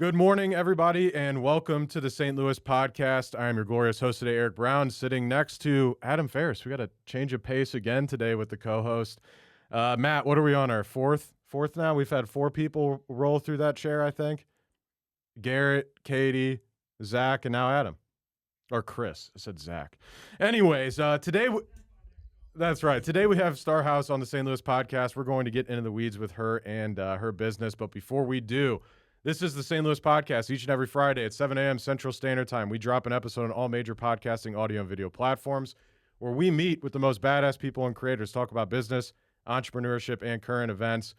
Good morning, everybody, and welcome to the St. Louis podcast. I am your glorious host today, Eric Brown, sitting next to Adam Ferris. We got a change of pace again today with the co-host. Matt, what are we on, our fourth now? We've had 4 people roll through that chair, I think. Garrett, Katie, Zach, and now Adam. Or Chris. I said Zach. Anyways, today... That's right. Today we have Star Houze on the St. Louis podcast. We're going to get into the weeds with her and her business. But before we do, this is the St. Louis podcast. Each and every Friday at 7 a.m. Central Standard Time, we drop an episode on all major podcasting, audio, and video platforms where we meet with the most badass people and creators, talk about business, entrepreneurship, and current events.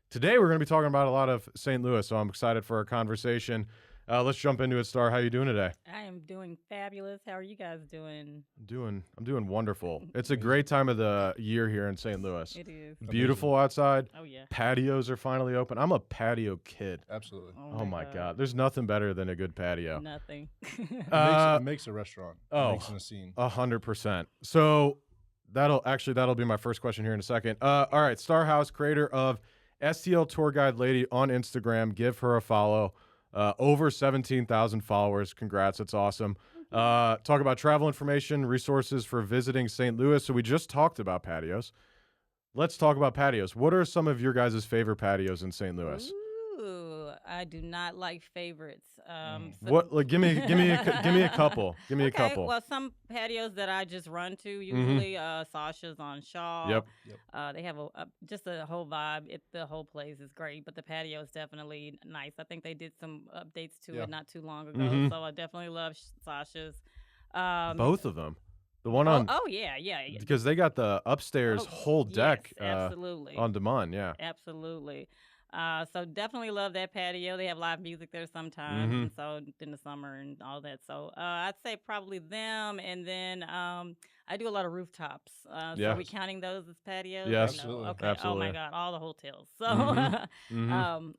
Today we're going to be talking about a lot of St. Louis, so I'm excited for our conversation. Let's jump into it, Star. How you doing today? I am doing fabulous. How are you guys doing? I'm doing wonderful. It's a great time of the year here in St. Louis. It is. Beautiful outside. Oh, yeah. Patios are finally open. I'm a patio kid. Absolutely. Oh my God. There's nothing better than a good patio. Nothing. It makes a restaurant. It makes a scene. 100%. So that'll be my first question here in a second. All right. Star Houze, creator of STL Tour Guide Lady on Instagram. Give her a follow. Over 17,000 followers. Congrats. That's awesome. Talk about travel information, resources for visiting St. Louis. So we just talked about patios. Let's talk about patios. What are some of your guys' favorite patios in St. Louis? Ooh, I do not like favorites. What? Like, give me a couple. Give me a couple. Well, some patios that I just run to usually. Sasha's on Shaw. Yep. They have just a whole vibe. The whole place is great, but the patio is definitely nice. I think they did some updates to it not too long ago, so I definitely love Sasha's. Both of them. The one on. Oh yeah. Because they got the upstairs whole deck. Yes, absolutely. On demand. Yeah. Absolutely. So definitely love that patio. They have live music there sometimes, and so in the summer and all that. So I'd say probably them, and then I do a lot of rooftops. So are we counting those as patios? Yes, absolutely. Okay. Absolutely. Oh my God, all the hotels. So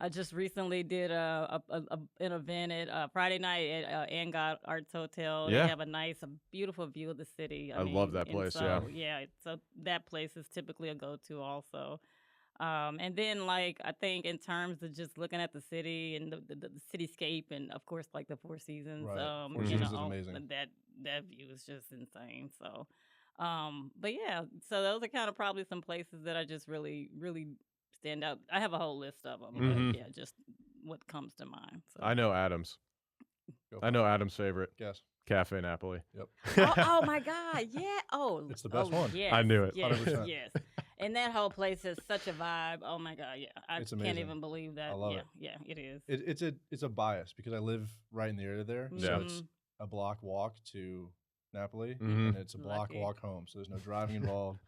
I just recently did an event at Friday night at Angod Arts Hotel. Yeah. They have a beautiful view of the city. I mean, love that place. So, so that place is typically a go-to also. And then, I think in terms of just looking at the city and the cityscape, and of course, the Four Seasons. Right. Four Seasons is amazing. That view is just insane. So, but yeah, so those are kind of probably some places that I just really, really stand out. I have a whole list of them. But yeah, just what comes to mind. So. I know Adam's. Adam's favorite. Yes. Cafe Napoli. Yep. oh my God! Yeah. Oh, it's the best one. Yes, I knew it. Yes, 100%. yes. And that whole place is such a vibe. Oh my God! Yeah, I It's can't amazing. even believe that. I love it. Yeah, it is. It's a bias because I live right in the area there. Yeah. So it's a block walk to Napoli, Mhm. and it's a block Lucky. walk home. So there's no driving involved.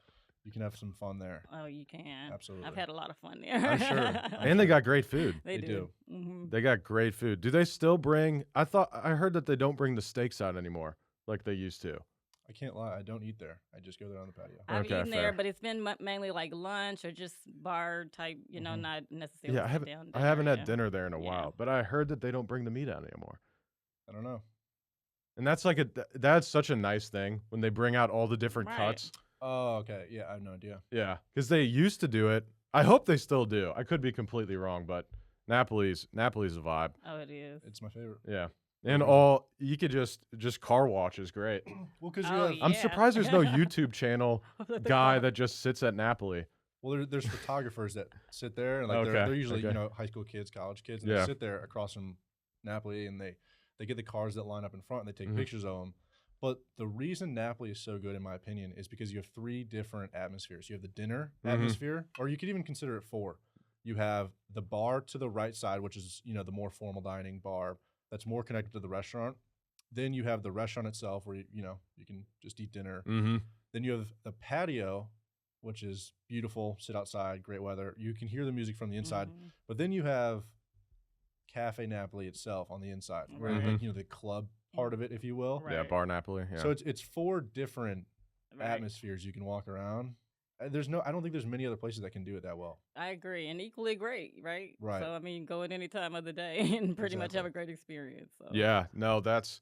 You can have some fun there. Oh, you can. Absolutely. I've had a lot of fun there. I'm sure. And they got great food. They They do. do. Mm-hmm. They got great food. Do they still bring? I heard that they don't bring the steaks out anymore like they used to. I can't lie. I don't eat there. I just go there on the patio. I've Okay, eaten fair. there, but it's been mainly like lunch or just bar type. Not necessarily. Yeah, I haven't had dinner there in a Yeah. while, but I heard that they don't bring the meat out anymore. I don't know. And that's such a nice thing when they bring out all the different Right. cuts. Oh, okay. Yeah, I have no idea. Yeah, because they used to do it. I hope they still do. I could be completely wrong, but Napoli's a vibe. Oh, it is. It's my favorite. Yeah, and you could just car watch is great. Well, because Oh, I'm yeah. surprised there's no YouTube channel guy that just sits at Napoli. well, there's photographers that sit there, and Okay, they're usually okay. high school kids, college kids, and Yeah. they sit there across from Napoli, and they get the cars that line up in front, and they take pictures of them. But the reason Napoli is so good, in my opinion, is because you have 3 different atmospheres. You have the dinner atmosphere, or you could even consider it 4. You have the bar to the right side, which is the more formal dining bar that's more connected to the restaurant. Then you have the restaurant itself, where you can just eat dinner. Mm-hmm. Then you have the patio, which is beautiful, sit outside, great weather. You can hear the music from the inside. But then you have Cafe Napoli itself on the inside, where the club part of it, if you will. Right. Yeah, Bar Napoli. Yeah. So it's 4 different Right. atmospheres you can walk around. I don't think there's many other places that can do it that well. I agree, and equally great, right? Right. So I mean, go at any time of the day and pretty much have a great experience. So. Yeah, no, that's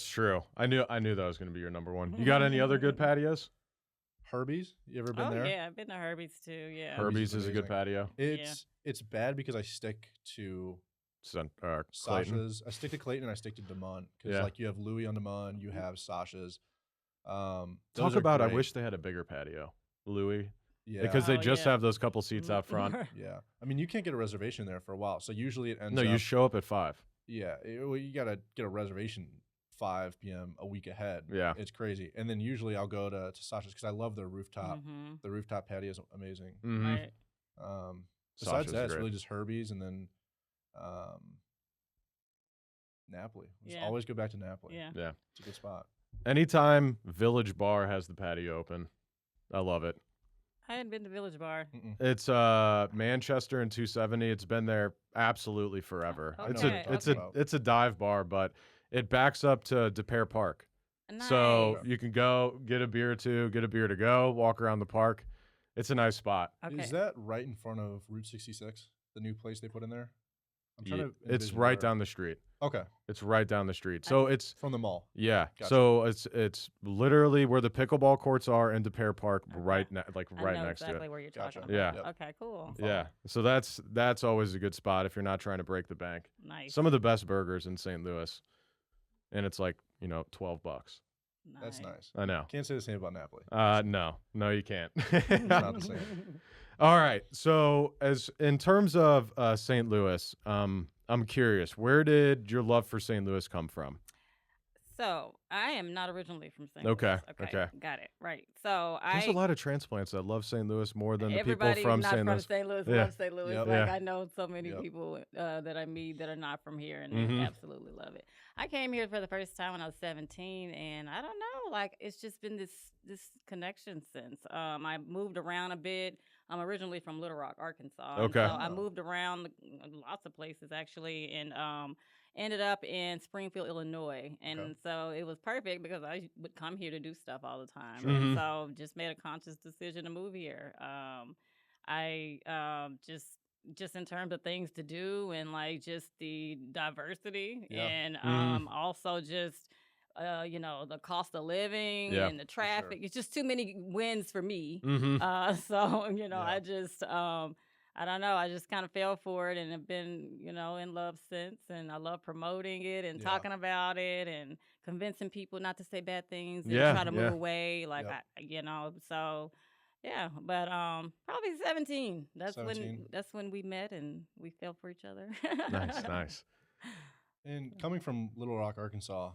true. I knew that was going to be your number one. You got any other good patios? Herbie's, you ever been Oh there? yeah, I've been to Herbie's too. Yeah. Herb- Herbie's is a good amazing. patio. It's bad because I stick to Clayton. Sasha's. I stick to Clayton and I stick to Demont because Yeah. like you have Louis on Demont, you have Sasha's. Talk Those are about. I great. wish they had a bigger patio, Louis, Yeah. because they Oh, just yeah. have those couple seats out front. Yeah. I mean, you can't get a reservation there for a while. So usually it ends No, up. you show up at 5. Yeah. Well, you got to get a reservation 5 p.m. a week ahead. Yeah. It's crazy. And then usually I'll go to Sasha's because I love their rooftop. Mm-hmm. The rooftop patio is amazing. Right. Besides Sasha's that, it's great. really just Herbie's and then Napoli. Let's Yeah. always go back to Napoli. Yeah. Yeah. It's a good spot. Anytime Village Bar has the patio open, I love it. I hadn't been to Village Bar. Mm-mm. It's Manchester and 270. It's been there absolutely forever. Okay. It's a dive bar, but it backs up to DePere Park. Nice. So you can go get a beer or two, get a beer to go, walk around the park. It's a nice spot. Okay. Is that right in front of Route 66? The new place they put in there? I'm trying to It's envision right where- down the street. Okay. It's right down the street. So it's From the mall. yeah. Gotcha. So it's literally where the pickleball courts are in DePere Park, Okay. right I right know next exactly to it. where you're Gotcha. talking Yeah. about. Okay, cool. Follow. Yeah. So that's always a good spot if you're not trying to break the bank. Nice. Some of the best burgers in St. Louis, and it's like $12. That's nice. I know. Can't say the same about Napoli. No, you can't. It's not the same. All right. So, as in terms of St. Louis, I'm curious, where did your love for St. Louis come from? So I am not originally from St. Okay, Louis. okay. Got it. Right. So There's a lot of transplants that love St. Louis more than the people everybody from not St. from Louis. St. Louis Yeah. loves St. Louis. Yep. Like Yeah. I know so many Yep. people that I meet that are not from here and Mhm. they absolutely love it. I came here for the first time when I was 17, and I don't know, like it's just been this connection since. I moved around a bit. I'm originally from Little Rock, Arkansas. and Okay. So I moved around lots of places actually, and ended up in Springfield, Illinois. And Okay. so it was perfect because I would come here to do stuff all the time. Sure. And Mhm. so just made a conscious decision to move here. I just in terms of things to do and like just the diversity Yeah. and Mhm. also just the cost of living Yeah, and the sure. traffic. It's just too many wins for me. Mm-hmm. So Yeah. I just I don't know. I just kind of fell for it and have been, in love since. And I love promoting it and Yeah. talking about it and convincing people not to say bad things and Yeah, try to yeah. move away. Like, Yep. so yeah. But probably 17. 17. That's when we met and we fell for each other. Nice. And coming from Little Rock, Arkansas,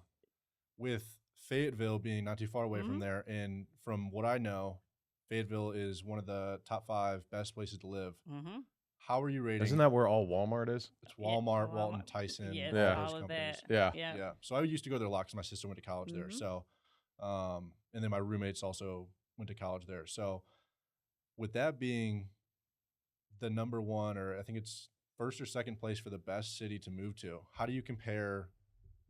with Fayetteville being not too far away from Mhm. there, and from what I know, Fayetteville is one of the top 5 best places to live. Mm-hmm. How are you rating? Isn't that where all Walmart is? It's Walmart, Walton, Walmart. Tyson, Yes, Yeah. all all those of companies. that. Yeah. Yeah. Yeah. So I used to go there a lot because my sister went to college there. Mhm. So, and then my roommates also went to college there. So, with that being the number one, or I think it's first or second place for the best city to move to, how do you compare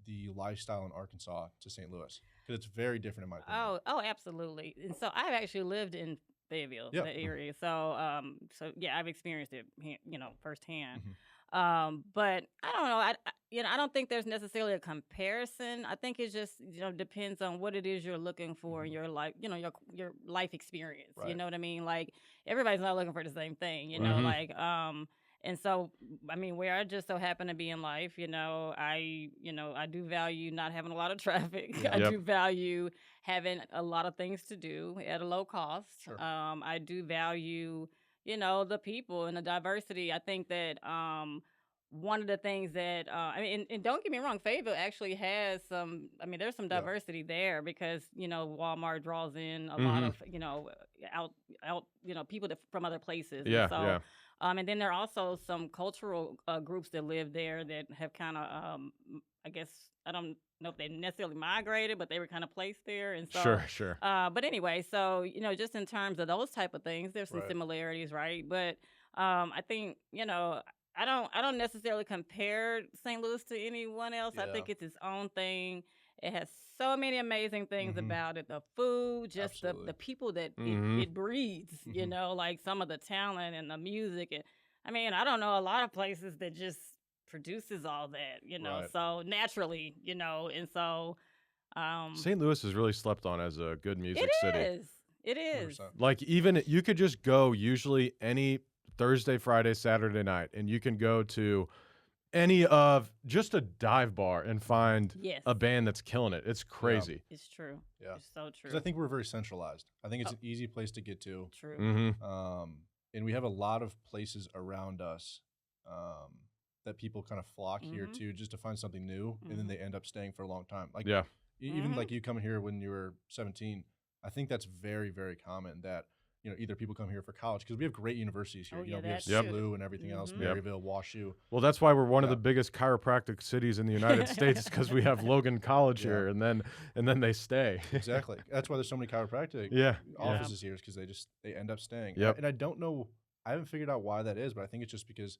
the lifestyle in Arkansas to St. Louis? Because it's very different in my opinion. Oh, absolutely. And so I've actually lived in Fayetteville, Yeah. the area. So, yeah, I've experienced it, firsthand. Mhm. But I don't know. I don't think there's necessarily a comparison. I think it just, depends on what it is you're looking for in your life, your life experience. You Right. know what I mean? Like everybody's not looking for the same thing, Mhm. like, and so, I mean, where I just so happen to be in life, I do value not having a lot of traffic. Yeah. I Yep. do value having a lot of things to do at a low cost. Sure. I do value, the people and the diversity. I think that one of the things that and don't get me wrong, Fayetteville actually has some. I mean, there's some Yeah. diversity there because Walmart draws in a lot of out people from other places. Yeah, And so, yeah. and then there are also some cultural groups that live there that have kind of, I guess, I don't know if they necessarily migrated, but they were kind of placed there. And so, Sure. but anyway, so, just in terms of those type of things, there's some Right. similarities, right? But I think, I don't necessarily compare St. Louis to anyone else. I Yeah. think it's its own thing. It has so many amazing things Mhm. about it. The food, just the Absolutely. people that Mhm. it breeds, Mhm. like some of the talent and the music. And I mean, I don't know a lot of places that just produces all that, Right. so naturally, and so St. Louis is really slept on as a good music city. It is. 100%. Like even you could just go usually any Thursday, Friday, Saturday night, and you can go to just a dive bar and find Yes, a band that's killing it. It's crazy. it's true. Yeah. It's so true. Because I think we're very centralized. I think it's an easy place to get to. True. Mm-hmm. And we have a lot of places around us that people kind of flock here to just to find something new, and then they end up staying for a long time. Like Yeah. even like you coming here when you were 17, I think that's very, very common that, you know, either people come here for college because we have great universities here. Oh, you know, yeah, we have that's true. SLU and everything else, Maryville, WashU. Well, that's why we're one of Yeah. the biggest chiropractic cities in the United States because we have Logan College here, and then they stay. Exactly. That's why there's so many chiropractic offices here, is because they end up staying. Yep. And I don't know, I haven't figured out why that is, but I think it's just because,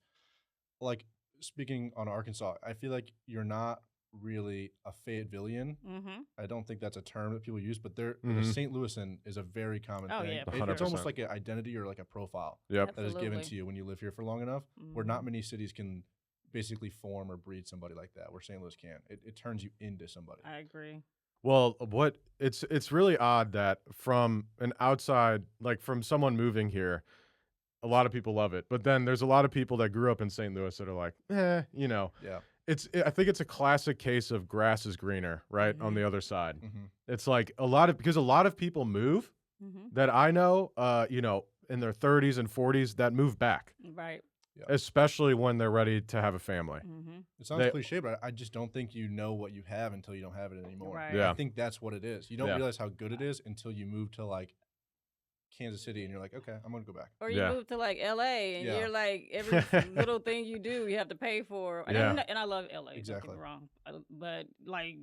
like, speaking on Arkansas, I feel like you're not really a Fayettevillean. I don't think that's a term that people use, but St. Louisan is a very common Oh, thing. yeah, for It's sure. almost like an identity or like a profile Yep. that is given Absolutely. to you when you live here for long enough, where not many cities can basically form or breed somebody like that, where St. Louis can. It turns you into somebody. I agree. Well, it's really odd that from an outside, like from someone moving here, a lot of people love it, but then there's a lot of people that grew up in St. Louis that are like, you know. Yeah. I think it's a classic case of grass is greener, right, on the other side. Mm-hmm. It's like because a lot of people move that I know, you know, in their 30s and 40s that move back, Right. especially when they're ready to have a family. It sounds cliche, but I just don't think you know what you have until you don't have it anymore. Right. Yeah. I think that's what it is. You don't realize how good it is until you move to like Kansas City and you're like, okay, I'm gonna go back. Or you Yeah. move to like LA and Yeah. you're like every little thing you do you have to pay for. And, Yeah. and I love LA. Exactly. Don't get me wrong, but like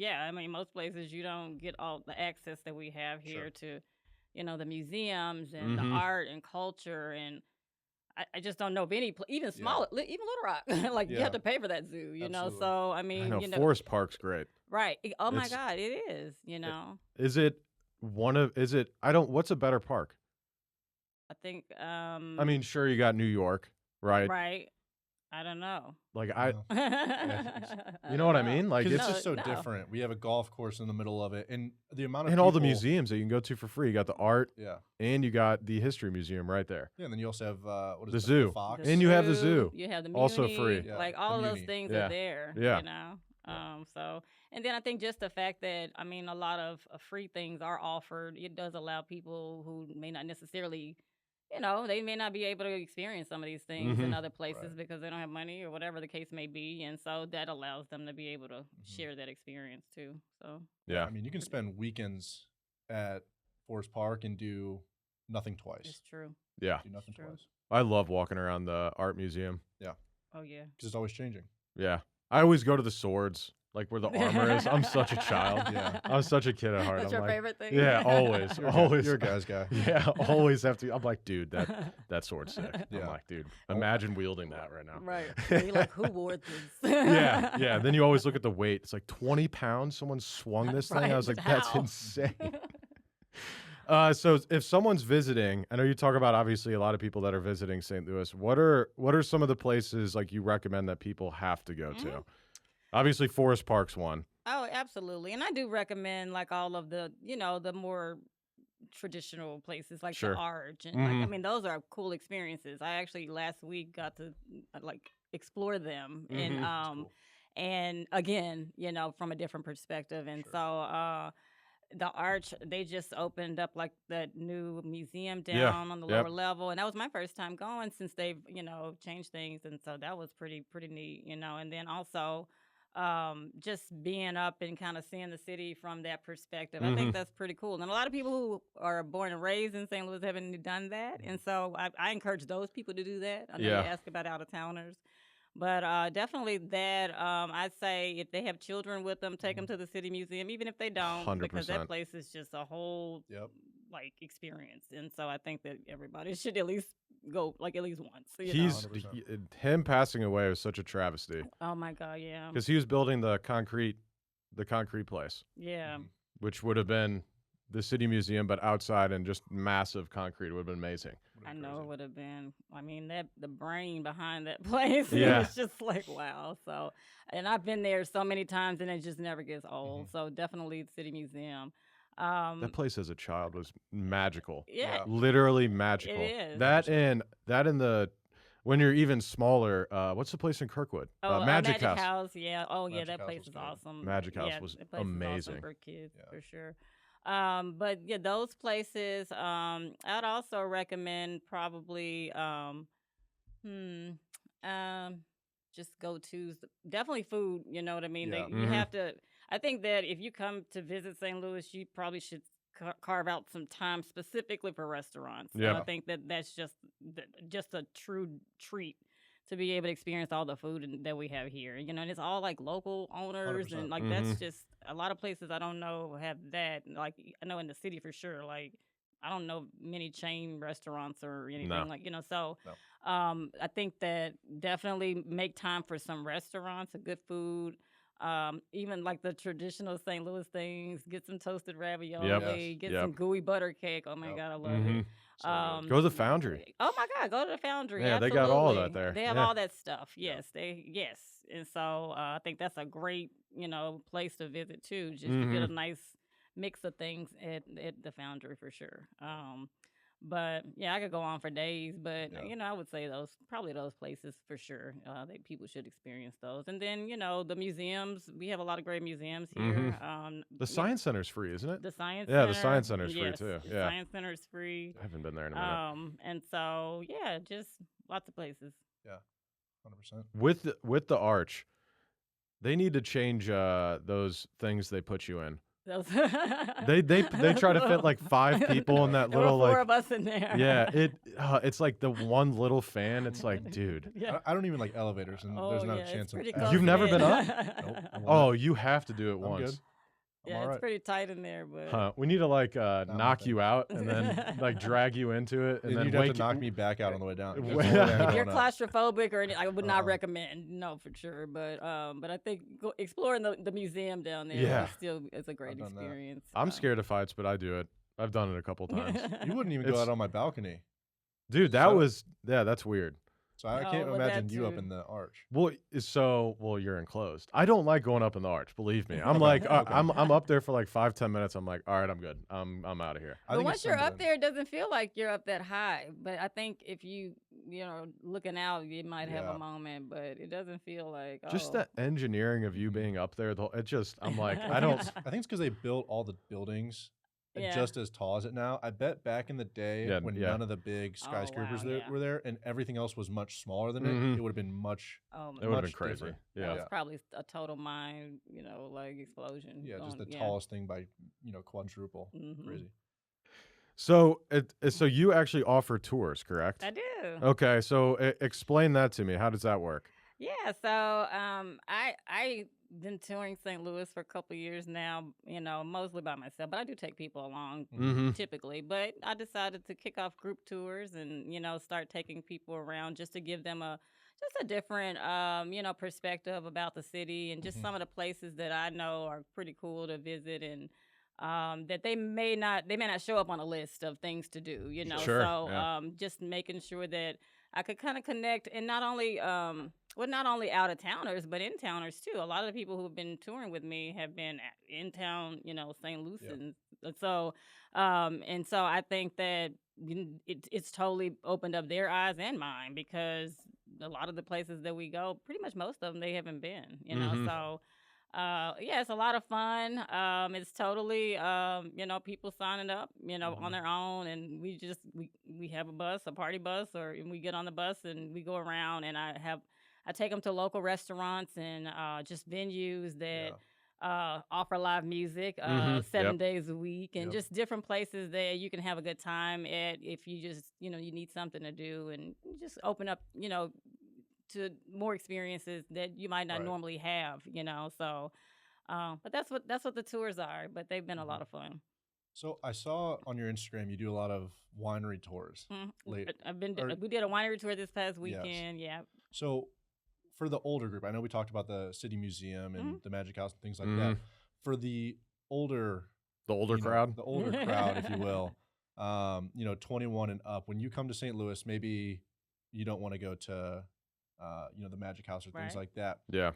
I mean most places you don't get all the access that we have here to, you know, the museums and the art and culture, and I just don't know of any even smaller, even Little Rock. Like you have to pay for that zoo, you know. Absolutely. So I I mean, know you know, Forest Park's great. right? Oh my It's- God, it is. You know, Is it what's a better park? I think. I mean, sure, you got New York, right? Right. I don't know. Like No. you know what I mean? Like Because it's it's just so no. different. We have a golf course in the middle of it, and the amount of and all the people- museums that you can go to for free. You got the art, Yeah, and you got the history museum right there. yeah. And then you also have what is The it, zoo. Fox. And you have the zoo. You have the Also Muni, free. Yeah, like the all of those Muni. things Yeah. are there. Yeah. You know. So and then I think just the fact that I mean a lot of free things are offered. It does allow people who may not necessarily, you know, they may not be able to experience some of these things in other places Right. because they don't have money or whatever the case may be, and so that allows them to be able to share that experience too. So Yeah. I mean, you can spend weekends at Forest Park and do nothing twice. it's true. Yeah. Do nothing true. twice I love walking around the art museum. Oh yeah. because it's always changing. Yeah. I always go to the swords, like where the armor is. I'm such a child. Yeah. I'm such a kid at heart. That's I'm your like, favorite thing. Yeah, always. Always. You're a guy's guy. Yeah, always have to. I'm like, dude, that sword's sick. I'm Yeah. like, dude, imagine wielding that right now. Right. And you're like, who wore this? Yeah, yeah. Then you always look at the weight. It's like 20 pounds. Someone swung this thing. I was Right, like, that's how? insane. So if someone's visiting, I know you talk about obviously a lot of people that are visiting St. Louis. What are some of the places like you recommend that people have to go to? Obviously, Forest Park's one. Oh, absolutely. And I do recommend like all of the, you know, the more traditional places like Sure. the Arch and like I mean those are cool experiences. I actually last week got to like explore them and cool. and again, you know, from a different perspective. And so the Arch, they just opened up like that new museum down on the Yep. lower level, and that was my first time going since they've, you know, changed things, and so that was pretty neat, you know. And then also just being up and kind of seeing the city from that perspective, I think that's pretty cool. And a lot of people who are born and raised in St. Louis haven't done that, and so I encourage those people to do that. I know Yeah. you ask about out of towners. But definitely that, I'd say if they have children with them, take them to the City Museum, even if they don't, because 100%. that place is just a whole Yep. like experience. And so I think that everybody should at least go like at least once. You know? He's 100%. him passing away was such a travesty Oh my God, yeah, because he was building the concrete place, yeah. which would have been the City Museum, but outside and just massive concrete. It would have been amazing. I know it would have been. I mean, that the brain behind that place Yeah. is just like wow. So, and I've been there so many times, and it just never gets old. So definitely the City Museum. That place as a child was magical. Yeah, Literally magical. It is. That in the when you're even smaller, what's the place in Kirkwood? Magic House. Yeah. Oh, yeah, Magic that House place was is good. awesome. Magic House Yeah, was that place is awesome amazing. for kids Yeah. for sure. But yeah, those places. I'd also recommend probably hmm, um, just go to definitely food. You know what I mean? Yeah. You Mhm. have to. I think that if you come to visit St. Louis, you probably should carve out some time specifically for restaurants. And I Yeah. think that that's just a true treat to be able to experience all the food that we have here. You know, and it's all like local owners, 100%. and like Mhm. that's just a lot of places I don't know have that. Like I know in the city for sure. Like I don't know many chain restaurants or No. anything like So No. I think that definitely make time for some restaurants, a good food. Even like the traditional St. Louis things, get some toasted ravioli, Yes. get Yep. some gooey butter cake. Oh my Yep. God, I love it. Mhm. So good. Go to the Foundry. Oh my God, go to the Foundry. Yeah, they got all of Absolutely, that there. they have Yeah. all that stuff. Yeah. Yes, and so I think that's a great place to visit too. Just you get a Mhm. nice mix of things at the Foundry for sure. But yeah, I could go on for days, but Yeah. I would say probably those places for sure. That people should experience those, and then the museums. We have a lot of great museums here. Mhm. The Science Center's free, isn't it? The Science Yeah, the Center, Science Center's free yes, too. the Yeah. Science Center is free. I haven't been there in a minute. And so yeah, just lots of places. Yeah. 100%. With the arch, they need to change those things they put you in. Those They try to fit like 5 people in that There were little 4 like of us in there. yeah, it's like the one little fan. It's like, dude. Yeah. I don't even like elevators, and there's not yeah, a chance it's of pretty ever close You've never knit. been up? Nope. I'm Oh, on you have to do it it. I'm once. good. I'm Yeah, all it's right. pretty tight in there, but Huh. We need to like my knock thing. you out and then like drag you into it and And then you'd have wake to knock me back out on the way down. If That's the only way I'm if you're going up. claustrophobic or anything, I would not Uh-uh. recommend. No, for sure. But I think exploring the museum down there Yeah. is a great I've done that. experience. I'm scared of heights, but I do it. I've done it a couple times. You wouldn't even go out on my balcony. Dude, that's weird. So I Oh, can't well, imagine that you up too. in the arch. Well, you're enclosed. I don't like going up in the arch. Believe me. I'm Okay, like, okay. I'm up there for like 5-10 minutes. I'm like, all right, I'm good. I'm out of here. I But think once it's you're up something- there, it doesn't feel like you're up that high. But I think if you looking out, you might have Yeah. a moment. But it doesn't feel like Just oh. that engineering of you being up there. I'm like, I I don't. think it's because they built all the buildings Yeah. just as tall as it now. I bet back in the day Yeah, when yeah. none of the big skyscrapers wow, yeah. were there and everything else was much smaller than Mhm. it would have been much. Oh, It would have been much crazy. different. that Yeah. was probably a total mind, like explosion. Yeah, just going- the tallest thing by quadruple. Mhm. Crazy. So you actually offer tours, correct? I do. Okay, so explain that to me. How does that work? Yeah, so I been touring St. Louis for a couple of years now, mostly by myself, but I do take people along Mm-hmm. typically. But I decided to kick off group tours and start taking people around just to give them a different perspective about the city and just Mhm. some of the places that I know are pretty cool to visit and that they may not show up on a list of things to do, Sure, So yeah. just making sure that I could kind of connect and not only out of towners but in towners too. A lot of the people who have been touring with me have been in town, St. Louisans. So I think that it's totally opened up their eyes and mine because a lot of the places that we go, pretty much most of them they haven't been, Mhm. So yeah, it's a lot of fun. It's totally, people signing up, on their own, and we have a party bus, and we get on the bus and we go around, and I take them to local restaurants and just venues that offer live music Mhm. 7 Yep. days a week, and Yep. just different places that you can have a good time at if you just you need something to do, and just open up, to more experiences that you might not Right. normally have, So, but that's what the tours are. But they've been a lot of fun. So I saw on your Instagram you do a lot of winery tours. Late. We did a winery tour this past Yes. weekend. Yeah. So for the older group, I know we talked about the City Museum and the Magic House and things like that. For the older crowd. the older crowd, if you will, 21 and up. When you come to St. Louis, maybe you don't want to go to, the Magic House or things Right. like that. Yeah.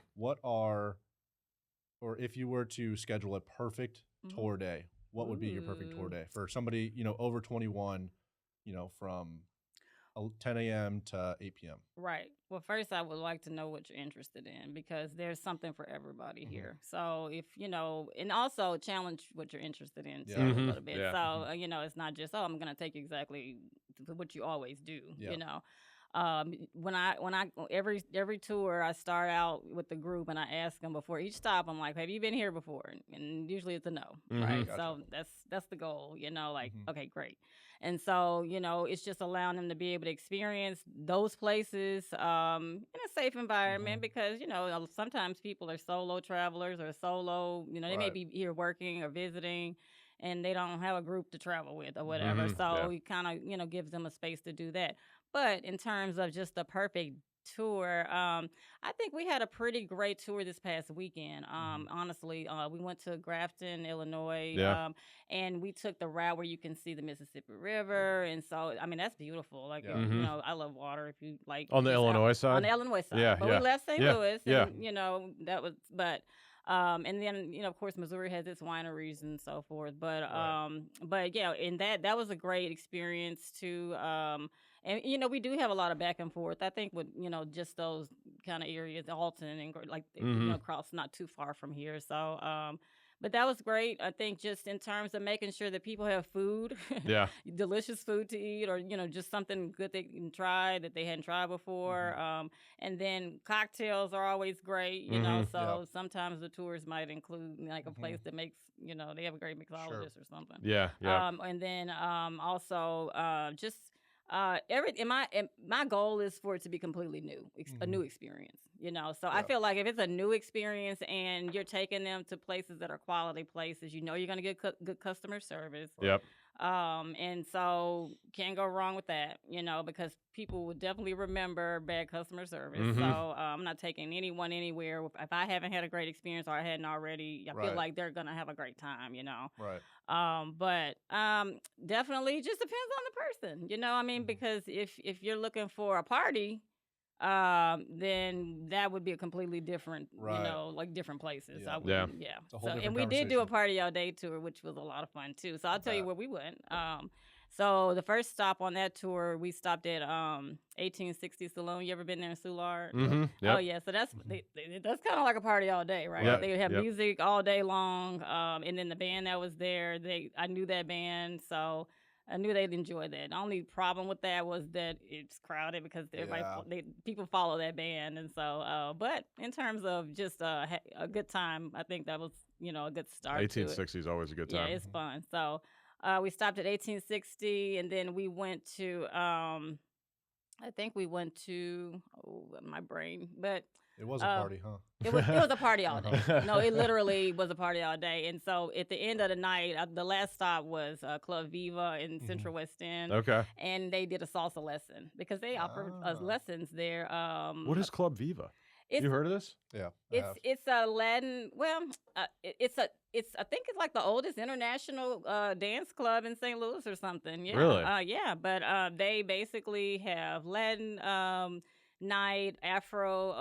Or if you were to schedule a perfect tour day, what would be your perfect tour Ooh. day for somebody, over 21, from 10 a.m. to 8 p.m. Right. Well, first, I would like to know what you're interested in because there's something for everybody here. So, if and also challenge what you're interested in too a little bit. Yeah. So, it's not just, I'm going to take exactly what you always do, when I every tour I start out with the group and I ask them before each stop, I'm like, have you been here before? And usually it's a no, right? Gotcha. So that's the goal, okay, great. And so it's just allowing them to be able to experience those places in a safe environment because sometimes people are solo travelers or solo, they may be here working or visiting and they don't have a group to travel with or whatever. So it kind of gives them a space to do that. But in terms of just the perfect tour, I think we had a pretty great tour this past weekend. Honestly, we went to Grafton, Illinois, and we took the route where you can see the Mississippi River, and so I mean that's beautiful. Like I love water. If you like on the Illinois side, on the Illinois side, but we left St. Louis, and that was and then of course Missouri has its wineries and so forth. But and that was a great experience too. And we do have a lot of back and forth. I think with just those kind of areas, Alton and like across not too far from here. So but that was great. I think just in terms of making sure that people have food, delicious food to eat, or just something good they can try that they hadn't tried before. And then cocktails are always great. So sometimes the tours might include like a place that makes they have a great mixologist or something. And then also just. My goal is for it to be completely new, a new experience, so I feel like if it's a new experience and you're taking them to places that are quality places, you're going to get good customer service. And so can't go wrong with that, because people will definitely remember bad customer service. So I'm not taking anyone anywhere. If I haven't had a great experience or I hadn't already, I feel like they're going to have a great time, But definitely just depends on the person, because if you're looking for a party, then that would be a completely different, like different places. So, and we did do a party all day tour, which was a lot of fun too. So I'll tell you where we went. So the first stop on that tour, we stopped at 1860 Saloon. You ever been there in Soulard? Oh yeah, so that's that's kind of like a party all day, right? They have music all day long, and then the band that was there, I knew that band, so I knew they'd enjoy that. The only problem with that was that it's crowded because people follow that band, and so. But in terms of just a good time, I think that was a good start. 1860 is always a good time. Yeah, it's fun. So we stopped at 1860, and then we went to. I think we went to my brain, but. It was a party, huh? It was a party all day. No, it literally was a party all day. And so at the end of the night, the last stop was Club Viva in Central West End. Okay. And they did a salsa lesson because they offer lessons there. What is Club Viva? You heard of this? Yeah. It's a Latin. Well, I think it's like the oldest international dance club in St. Louis or something. Yeah. Really? Yeah. But they basically have Latin night, Afro,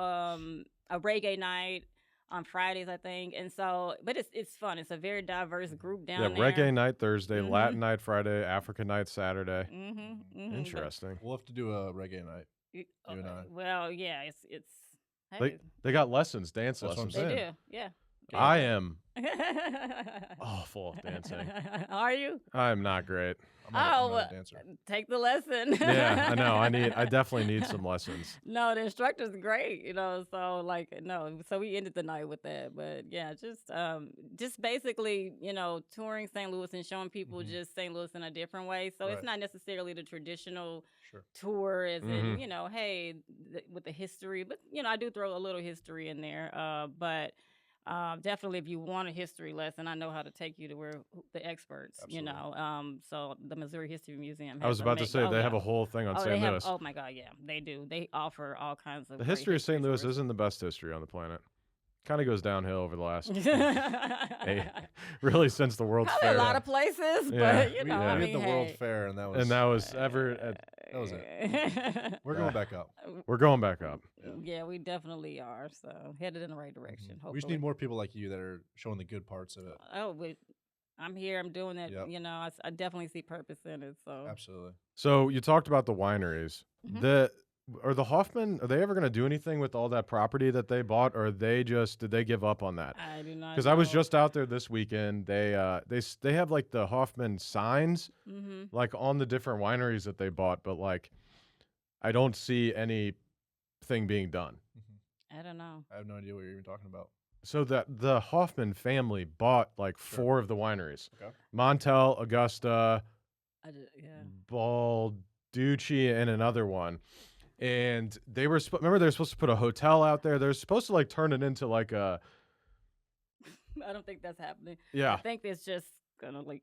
a reggae night on Fridays, I think. And so, but it's fun. It's a very diverse group down there. Reggae night Thursday, Latin night Friday, African night Saturday. Interesting. We'll have to do a reggae night. You and I. Well, yeah, it's. Hey. They got lessons, dance lessons. They do, yeah. I am awful at dancing. Are you? I'm not great. I'm not a dancer. Take the lesson. Yeah, I know. I definitely need some lessons. No, the instructor's great, so so we ended the night with that. But yeah, just basically, touring St. Louis and showing people just St. Louis in a different way. So it's not necessarily the traditional tour as in, hey, with the history, but I do throw a little history in there. But definitely, if you want a history lesson, I know how to take you to where the experts, so the Missouri History Museum. I was about to say they have a whole thing on St. Louis. Oh my God, yeah, they do. They offer all kinds of. The history of St. Louis isn't the best history on the planet. Kind of goes downhill over the last, really since the World's Fair. A lot of places, but we did the World Fair, and that was that was it. We're going back up. We're going back up. Yeah, we definitely are. So headed in the right direction. Hopefully. We just need more people like you that are showing the good parts of it. Oh, I'm here. I'm doing it. Yep. You know, I definitely see purpose in it. So Absolutely. So you talked about the wineries. Mhm. The Hoffman, are they ever going to do anything with all that property that they bought, or did they give up on that? I do not Because I was know. just out there this weekend. They have like the Hoffman signs Mhm. like on the different wineries that they bought, but like I don't see anything being done. Mhm. I don't know. I have no idea what you're even talking about. So that the Hoffman family bought like Sure. 4 of the wineries: Okay. Montel, Augusta, Yeah. Balducci, and another one. And they were remember they were supposed to put a hotel out there. They're supposed to like turn it into like a I don't think that's happening. I yeah. think it's just gonna like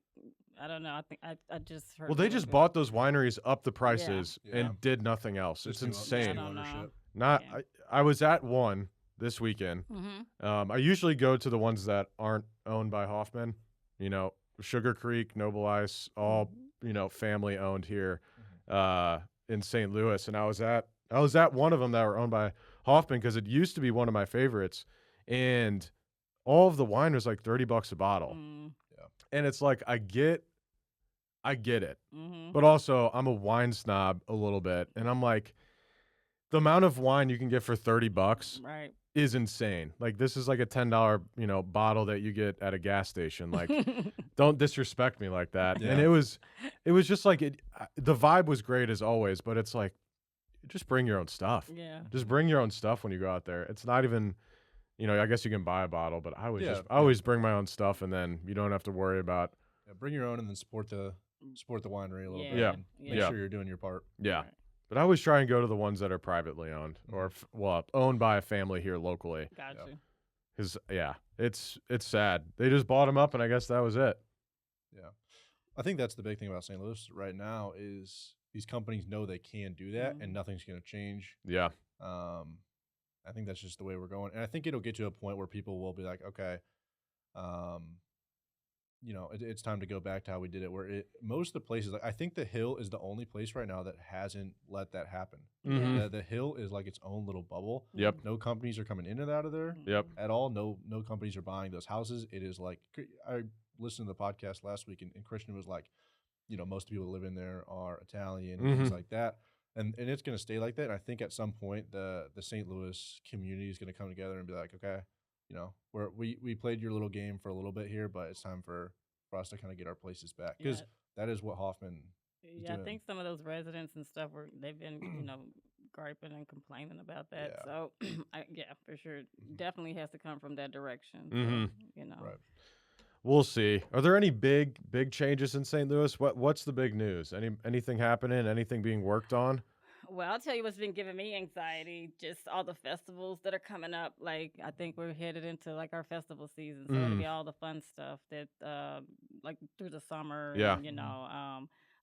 I don't know. I think I just heard. Well, they a little just bit. bought those wineries up the prices Yeah. and did nothing else. Just It's new- Yeah, I insane. don't know. ownership. Not Yeah. I was at one this weekend. Mhm. I usually go to the ones that aren't owned by Hoffman. You know, Sugar Creek, Noble Ice, all family owned here in St. Louis. And I was at one of them that were owned by Hoffman because it used to be one of my favorites, and all of the wine was like $30 a bottle. Mm. And it's like I get it, Mhm. but also I'm a wine snob a little bit, and I'm like, the amount of wine you can get for $30 Right. is insane. Like this is like a $10, bottle that you get at a gas station. Like, don't disrespect me like that. And Yeah. it was just like the vibe was great as always, but it's like, just bring your own stuff. Yeah. Just bring your own stuff when you go out there. It's not even, I guess you can buy a bottle, but I Yeah, I always bring my own stuff, and then you don't have to worry about. Yeah, bring your own and then support the winery a little bit. Yeah. And make Yeah. sure you're doing your part. Yeah. Right. But I always try and go to the ones that are privately owned or owned by a family here locally. Got Yeah. you. Because it's sad. They just bought them up, and I guess that was it. Yeah. I think that's the big thing about St. Louis right now is these companies know they can do that and Mhm. nothing's going to change. Yeah. I think that's just the way we're going. And I think it'll get to a point where people will be like, okay, it's time to go back to how we did it. Where most of the places, like I think the Hill is the only place right now that hasn't let that happen. Mhm. The Hill is like its own little bubble. Yep. No companies are coming in and out of there Yep. at all. No companies are buying those houses. It is like I listened to the podcast last week, and Christian was like, most people that live in there are Italian and things Mhm. like that. And it's going to stay like that. And I think at some point the St. Louis community is going to come together and be like, okay, we played your little game for a little bit here, but it's time for us to kind of get our places back, because Yeah. that is what Hoffman is Yeah, I doing. think some of those residents and stuff they've been, griping and complaining about that. Yeah. So, for sure, definitely has to come from that direction. So, Mhm. Right. We'll see. Are there any big changes in St. Louis? What's the big news? Anything happening? Anything being worked on? Well, I'll tell you what's been giving me anxiety, just all the festivals that are coming up. Like, I think we're headed into like our festival season. So it'll be all the fun stuff that like through the summer. Yeah. And,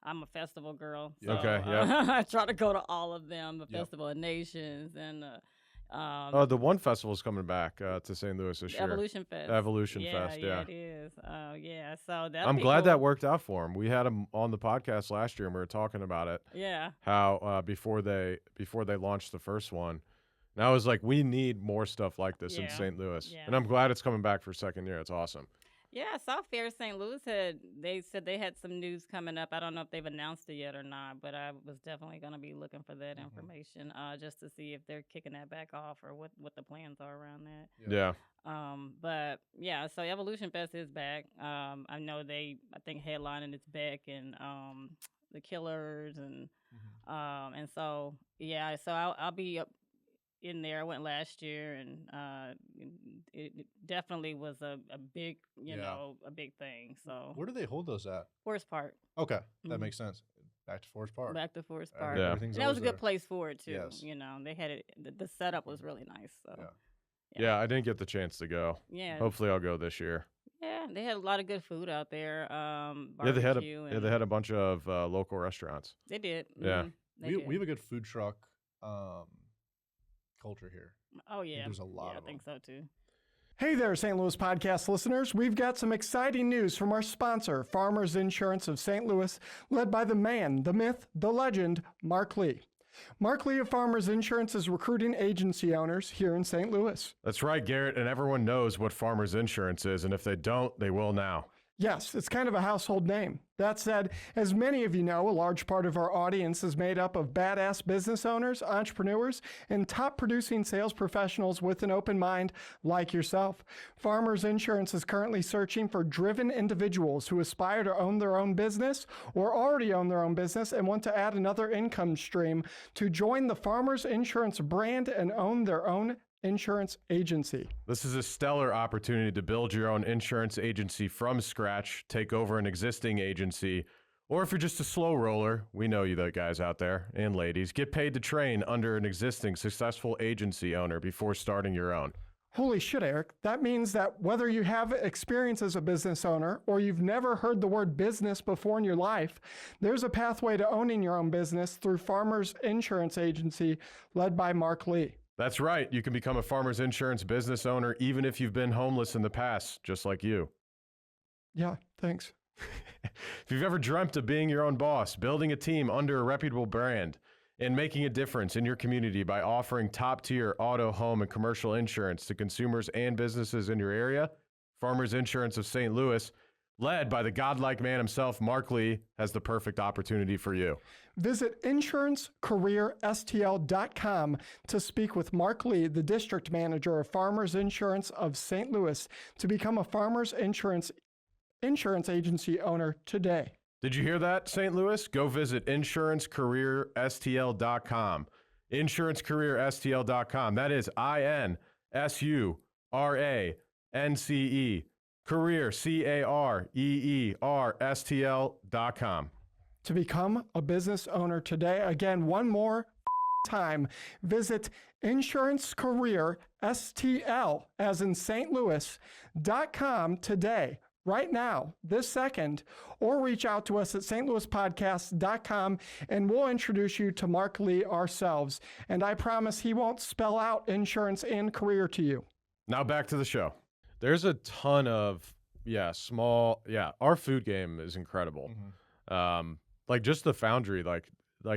I'm a festival girl. Yeah. So, Okay, yeah. I try to go to all of them, the Yep. Festival of Nations and The one festival's coming back to St. Louis this year. Evolution Fest. Evolution Fest, yeah. it is. So that'll I'm be glad cool. that worked out for him. We had him on the podcast last year, and we were talking about it. Yeah. How before they launched the first one, and I was like, we need more stuff like this in Yeah. St. Louis, Yeah. and I'm glad it's coming back for second year. It's awesome. Yeah, I saw Fair St. Louis they said they had some news coming up. I don't know if they've announced it yet or not, but I was definitely going to be looking for that information just to see if they're kicking that back off or what the plans are around that. Yeah. But yeah, so Evolution Fest is back. I know I think headlining it's back and the Killers and so yeah, so I'll be up in there. I went last year, and it definitely was a big, a big thing. So Where do they hold those at? Forest Park, Okay, that Mhm. makes sense. Back to Forest Park. back to Forest Every- Park. Yeah. Everything's And that was a always good there. place for it too. Yes. They had it. The setup was really nice. So Yeah. Yeah, I didn't get the chance to go. yeah, Hopefully, I'll go this year. yeah, they had a lot of good food out there. Yeah, they had Barbecue they had a bunch of local restaurants. They did. Yeah. Mhm, they We have did. a good food truck culture here. Oh yeah, there's a lot yeah, of I think so too. Hey there, St. Louis podcast listeners. We've got some exciting news from our sponsor, Farmers Insurance of St. Louis, led by the man, the myth, the legend, Mark Lee. Mark Lee of Farmers Insurance is recruiting agency owners here in St. Louis. That's right, Garrett, and everyone knows what Farmers Insurance is, and if they don't, they will now. Yes, it's kind of a household name. That said, as many of you know, a large part of our audience is made up of badass business owners, entrepreneurs, and top producing sales professionals with an open mind like yourself. Farmers Insurance is currently searching for driven individuals who aspire to own their own business or already own their own business and want to add another income stream to join the Farmers Insurance brand and own their own insurance agency. This is a stellar opportunity to build your own insurance agency from scratch, take over an existing agency, or if you're just a slow roller, we know you the guys out there and ladies, get paid to train under an existing successful agency owner before starting your own. Holy shit, Eric. That means that whether you have experience as a business owner or you've never heard the word business before in your life, there's a pathway to owning your own business through Farmers Insurance Agency led by Mark Lee. That's right. You can become a Farmers Insurance business owner even if you've been homeless in the past, just like you. Yeah, thanks. If you've ever dreamt of being your own boss, building a team under a reputable brand, and making a difference in your community by offering top-tier auto, home, and commercial insurance to consumers and businesses in your area, Farmers Insurance of St. Louis, led by the godlike man himself, Mark Lee, has the perfect opportunity for you. Visit insurancecareerstl.com to speak with Mark Lee, the district manager of Farmers Insurance of St. Louis, to become a Farmers Insurance agency owner today. Did you hear that, St. Louis? Go visit insurancecareerstl.com. Insurancecareerstl.com. That is INSURANCE, career, CAREERSTL.com. To become a business owner today, again, one more time, visit insurancecareerstl, as in St. Louis.com today. Right now, this second, or reach out to us at stlouispodcast.com and we'll introduce you to Mark Lee ourselves. And I promise he won't spell out insurance and career to you. Now back to the show. There's a ton of, our food game is incredible. Mm-hmm. Like just the foundry, like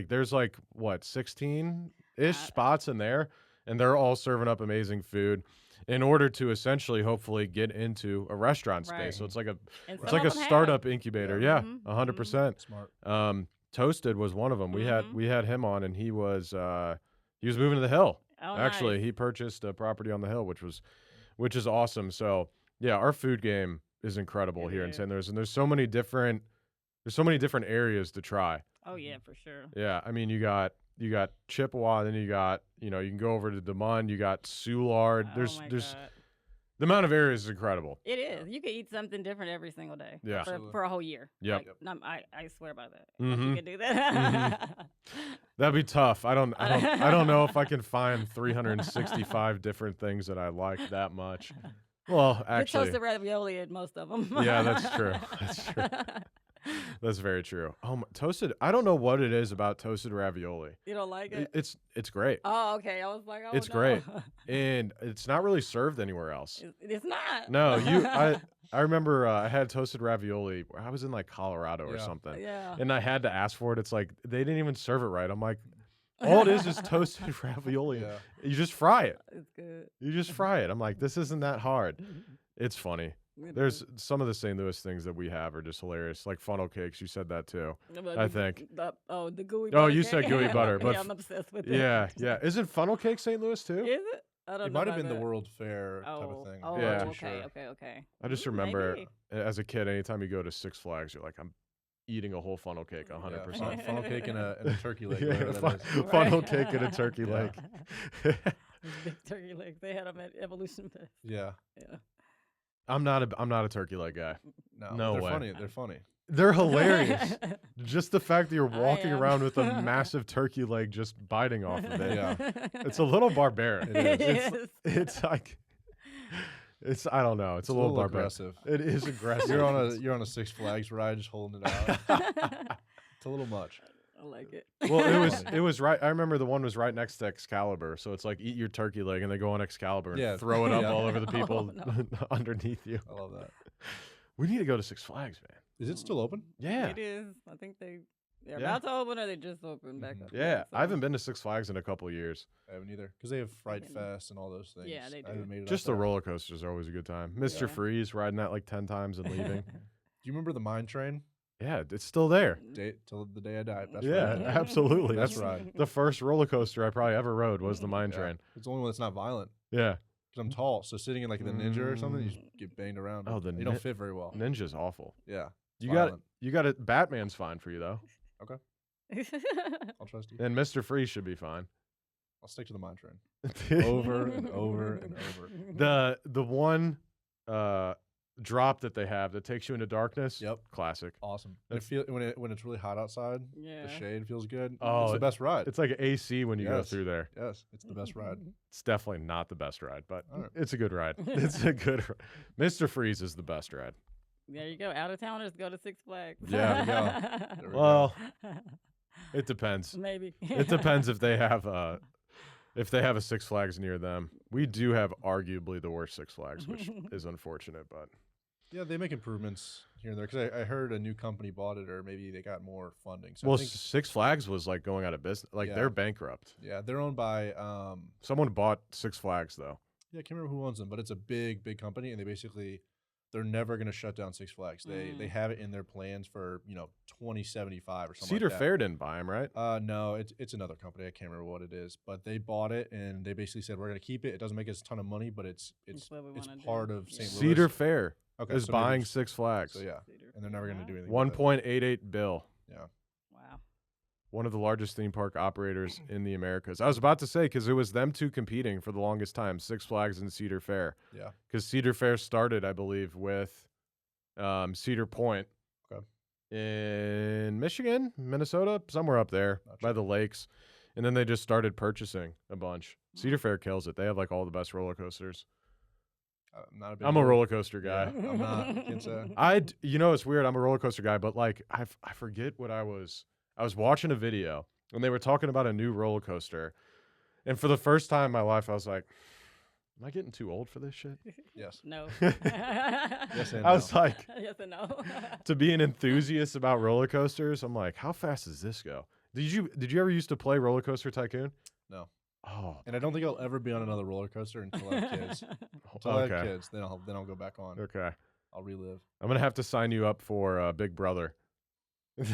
there's 16-ish spots in there, and they're all serving up amazing food in order to essentially hopefully get into a restaurant space. Right. So it's like a And it's some like a of them startup have. incubator. Yeah. Yeah, Mhm. 100%. Smart. Toasted was one of them. We Mhm. had him on, and he was moving to the Hill. Oh, Actually, nice. he purchased a property on the Hill, which is awesome. So yeah, our food game is incredible It here in is. St. Louis, and there's so many different areas to try. Oh, yeah, for sure. Yeah, I mean, you got Chippewa, then you got, you can go over to DeMond, you got Soulard. Oh, There's my the God. amount of areas is incredible. It is. You could eat something different every single day. Yeah. For a whole year. Yep. Like, I swear by that. Mhm. You could do that. That'd be tough. I don't know if I can find 365 different things that I like that much. Well, Get actually, toasted ravioli at most of them. yeah, that's true. That's true. That's very true. Toasted. I don't know what it is about toasted ravioli. You don't like it? It's great. Oh, okay. I was like, oh, It's no. great. And it's not really served anywhere else. It's not. No, I remember I had toasted ravioli. I was in like Colorado or Yeah. something, Yeah. and I had to ask for it. It's like they didn't even serve it right. I'm like, all it is toasted ravioli. Yeah. You just fry it. It's good. You just fry it. I'm like, this isn't that hard. It's funny. It There's is. some of the St. Louis things that we have are just hilarious, like funnel cakes. You said that too. But I think. The gooey Oh, butter you said cake. gooey butter, but yeah, I'm obsessed with it. Yeah, yeah. Isn't funnel cake St. Louis too? Is it? I don't It know might have about been the that. World Fair type of thing. Oh, I'm Yeah. not too okay, sure. okay. I just Mm, remember maybe. as a kid, anytime you go to Six Flags, you're like, I'm eating a whole funnel cake, 100%. Yeah, funnel cake and a turkey leg. Yeah, whatever that is. funnel Right. cake and a turkey Yeah. leg. Those big turkey legs. They had them at Evolution Fest. Yeah. Yeah. I'm not a turkey leg guy. No, way. they're funny. They're funny. They're hilarious. Just the fact that you're I walking am. around with a massive turkey leg just biting off of it. Yeah. It's a little barbaric. It is. It's like I don't know. It's a little barbaric. aggressive. It is aggressive. You're on a Six Flags ride, just holding it out. It's a little much. I like it. Well, it was right. I remember the one was right next to Excalibur, so it's like eat your turkey leg, and they go on Excalibur and Yeah. throw it up Yeah. all over the people Oh, no. underneath you. I love that. We need to go to Six Flags, man. Is it still open? Yeah, It is. I think they're Yeah. about to open or they just opened back up. yeah. so- I haven't been to Six Flags in a couple of years. I haven't either. Because they have Fright Yeah. Fest and all those things. Yeah, they I do. haven't made it Just out the there. roller coasters are always a good time. Mr. Yeah. Freeze riding that like 10 times and leaving. you remember the mine train? Yeah, it's still there. Till the day I die. Best Yeah, ride. absolutely. Best That's ride. the first roller coaster I probably ever rode was the mine Yeah. train. It's the only one that's not violent. Yeah. Because I'm tall, so sitting in like the Ninja or something, you just get banged around. Oh, you don't fit very well. Ninja's awful. Yeah. You got it. Batman's fine for you though. Okay. I'll trust you. And Mr. Freeze should be fine. I'll stick to the mine train. Over and over and over. The one drop that they have that takes you into darkness. Yep. Classic. Awesome. When it's really hot outside, the shade feels good. Oh, it's the best ride. It's like AC when you go through there. Yes, it's the best ride. It's definitely not the best ride, but All right. it's a good ride. It's a good Mr. Freeze is the best ride. There you go. Out of towners go to Six Flags. Yeah. There we Well, go. it depends. Maybe. It depends if they have a Six Flags near them. We do have arguably the worst Six Flags, which is unfortunate, but Yeah, they make improvements here and there. Because I heard a new company bought it, or maybe they got more funding. So well, I think, Six Flags was like going out of business. Like Yeah. they're bankrupt. yeah, they're owned by Someone bought Six Flags though. yeah, I can't remember who owns them, but it's a big company, and they're never going to shut down Six Flags. They have it in their plans for 2075 or something. Cedar like that. Fair didn't buy them, right? No, it's another company. I can't remember what it is, but they bought it and they basically said we're going to keep it. It doesn't make us a ton of money, but it's what we wanna do. part of Yeah. St. Louis. Cedar Fair Okay, is so maybe buying it's- Six Flags. So yeah, and they're never going to do anything. One with it. point $1.88 billion. Yeah. Wow. One of the largest theme park operators in the Americas. I was about to say because it was them two competing for the longest time, Six Flags and Cedar Fair. Yeah. Because Cedar Fair started, I believe, with Cedar Point Okay. in Michigan, Minnesota, somewhere up there Not by sure. the lakes. And then they just started purchasing a bunch. Cedar Fair kills it. They have like all the best roller coasters. I'm a roller coaster guy. Yeah, I'm not. Can't say. It's weird. I'm a roller coaster guy, but like I forget what I was watching a video and they were talking about a new roller coaster. And for the first time in my life, I was like, am I getting too old for this shit? Yes. No. Yes and I was no. like, Yes and no. to be an enthusiast about roller coasters, I'm like, how fast does this go? Did you ever used to play Roller Coaster Tycoon? No. Oh, And I don't think I'll ever be on another roller coaster until I have kids. Until I have okay. kids, then I'll go back on. Okay. I'll relive. I'm gonna have to sign you up for Big Brother. They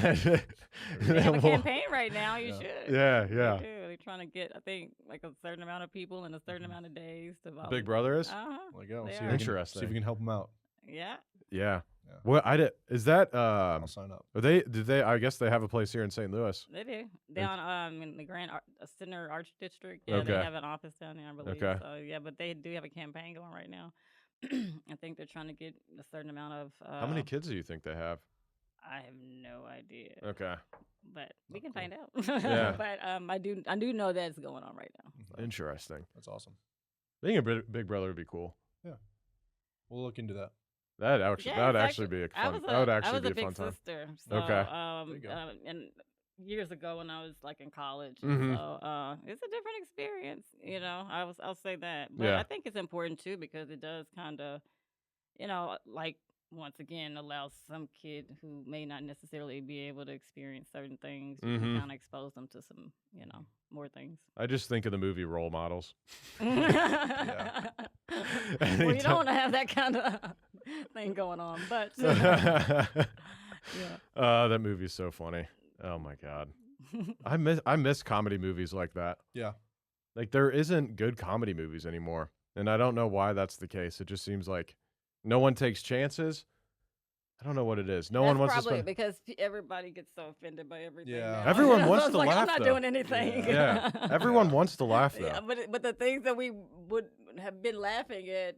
have a We'll- campaign right now. You Yeah. should. Yeah, They yeah. do. They're trying to get, I think, like a certain amount of people in a certain amount of days to vote. Big Brother is? Uh-huh. There you go. They See are. if we can- Interesting. See if we can help them out. Yeah. Yeah. Yeah. Well, is that I'll sign up. I guess they have a place here in St. Louis. They do. Down in the Grand Center Arch District. Yeah, they Okay. have an office down there, I believe. Okay. So, yeah, but they do have a campaign going right now. I think they're trying to get a certain amount of. How many kids do you think they have? I have no idea. Okay. But we can cool. find out. Yeah. But I do know that's going on right now. Interesting. That's awesome. Being a Big Brother would be cool. We'll look into that. That would it's actually be a I fun. was That would I actually was be a a fun big time. sister. So, Okay. There you go. And years ago when I was like in college, Mhm. so it's a different experience. I'll say that. But Yeah. I think it's important too because it does kind of, like once again allows some kid who may not necessarily be able to experience certain things. You Mhm. can kind of expose them to some, more things. I just think of the movie Role Models. Well, you don't want to have that kind of thing going on, but yeah. That movie's so funny. Oh my god. I miss comedy movies like that. Yeah. Like there isn't good comedy movies anymore. And I don't know why that's the case. It just seems like no one takes chances. I don't know what it is. No one wants to probably spend. because everybody gets so offended by everything. Yeah. now. Everyone So wants it's to like, laugh, I'm not though. doing anything. Yeah. Everyone wants to laugh though. Yeah, but the things that we would have been laughing at,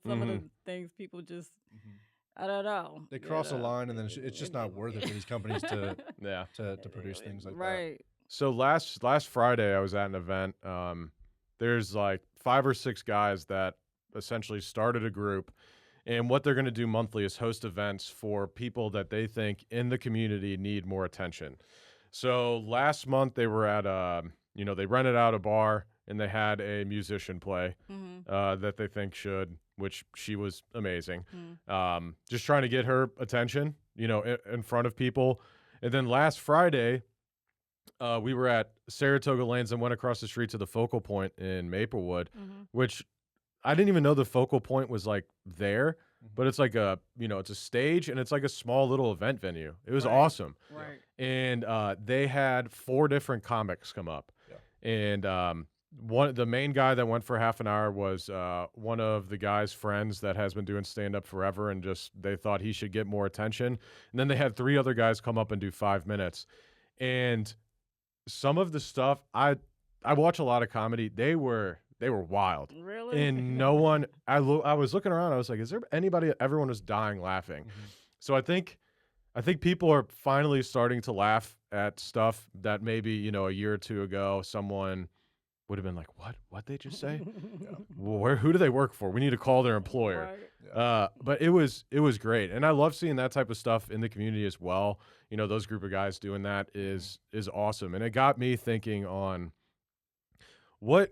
some of the things people just, I don't know. They cross a line, and then it's just not worth it for these companies to Yeah. to produce things like that. Right. So last Friday I was at an event. There's like 5 or 6 guys that essentially started a group, and what they're going to do monthly is host events for people that they think in the community need more attention. So last month they were at they rented out a bar and they had a musician play that they think which she was amazing. Just trying to get her attention, in front of people. And then last Friday, we were at Saratoga Lanes and went across the street to the Focal Point in Maplewood, which I didn't even know the Focal Point was like there. but it's like it's a stage and it's like a small little event venue. It was Right. awesome. Right. And they had 4 different comics come up. Yeah. And the main guy that went for half an hour was one of the guy's friends that has been doing stand-up forever, and just they thought he should get more attention. And then they had 3 other guys come up and do 5 minutes. And some of the stuff, I watch a lot of comedy. They were wild. Really? And no one, I was looking around, I was like, is there anybody? Everyone was dying laughing. So I think people are finally starting to laugh at stuff that maybe, a year or two ago someone would have been like, what they just say? Who do they work for? We need to call their employer. Right. But it was great. And I love seeing that type of stuff in the community as well. Those group of guys doing that is awesome. And it got me thinking on what,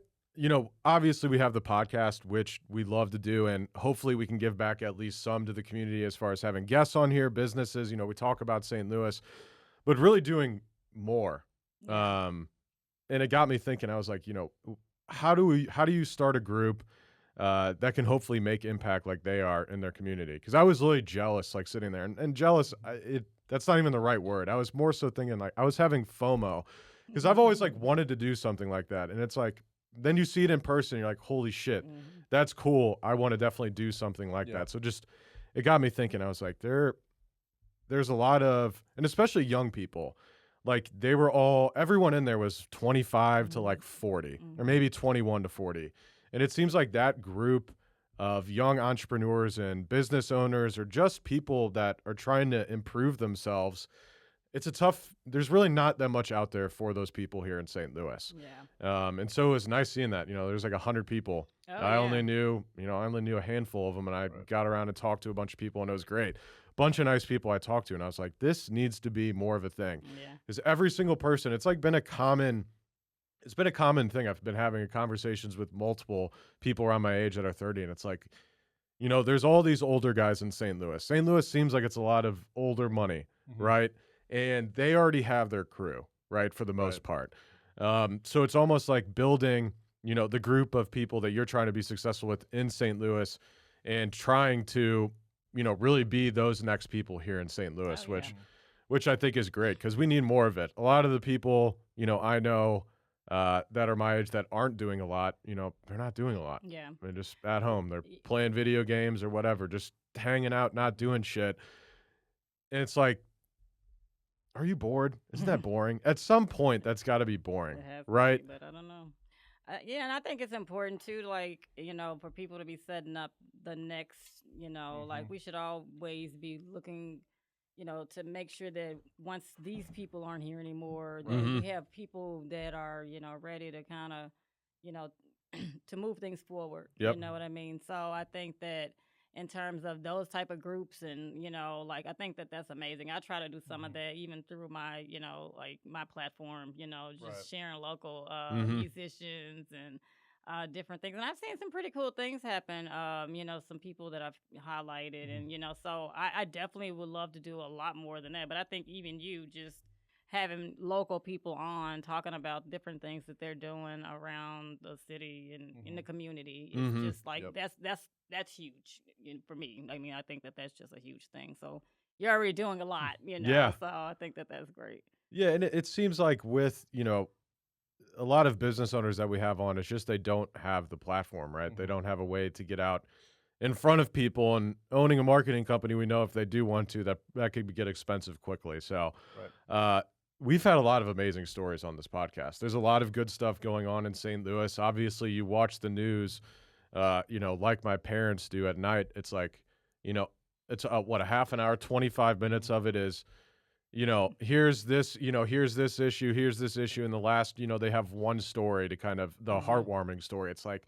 obviously we have the podcast, which we love to do, and hopefully we can give back at least some to the community as far as having guests on here, businesses, we talk about St. Louis, but really doing more. Yeah. And it got me thinking, I was like, how do you start a group that can hopefully make impact like they are in their community? Because I was really jealous, like sitting there, and jealous, that's not even the right word. I was more so thinking like I was having FOMO, because I've always like wanted to do something like that. And it's like, then you see it in person, you're like, holy shit, that's cool. I want to definitely do something like that. So just, it got me thinking. I was like, there's a lot of, and especially young people, like everyone in there was 25 to like 40, or maybe 21 to 40. And it seems like that group of young entrepreneurs and business owners, or just people that are trying to improve themselves, there's really not that much out there for those people here in St. Louis. Yeah. And so it was nice seeing that, there's like 100 people. I only knew a handful of them, and I got around and talked to a bunch of people, and it was great. Bunch of nice people I talked to, and I was like, this needs to be more of a thing. Yeah. Because every single person, it's been a common thing. I've been having conversations with multiple people around my age that are 30, and it's like, there's all these older guys in St. Louis. St. Louis seems like it's a lot of older money, right? And they already have their crew, right, for the most part. So it's almost like building, the group of people that you're trying to be successful with in St. Louis, and trying to, really be those next people here in St. Louis, which I think is great, because we need more of it. A lot of the people, I know that are my age that aren't doing a lot, they're not doing a lot. Yeah. They're just at home. They're playing video games or whatever, just hanging out, not doing shit. And it's like, are you bored? Isn't that boring? At some point, that's got to be boring, It has to right? be, but I don't know. Yeah, and I think it's important too, like, for people to be setting up the next, like we should always be looking, to make sure that once these people aren't here anymore, that we have people that are, ready to kind of, to move things forward. Yep. You know what I mean? So I think that in terms of those type of groups, and like, I think that that's amazing. I try to do some of that even through my like my platform, just sharing local musicians and different things. And I've seen some pretty cool things happen, some people that I've highlighted, and so I definitely would love to do a lot more than that. But I think even you just having local people on talking about different things that they're doing around the city and in the community is just like that's huge for me. I mean, I think that that's just a huge thing. So you're already doing a lot, Yeah. So I think that that's great. Yeah, and it seems like with, a lot of business owners that we have on, it's just they don't have the platform, right? They don't have a way to get out in front of people, and owning a marketing company, we know if they do want to, that could get expensive quickly. So we've had a lot of amazing stories on this podcast. There's a lot of good stuff going on in St. Louis. Obviously, you watch the news, like my parents do at night. It's like, it's a half an hour, 25 minutes of it is, here's this issue. And the last, they have one story to kind of the heartwarming story. It's like,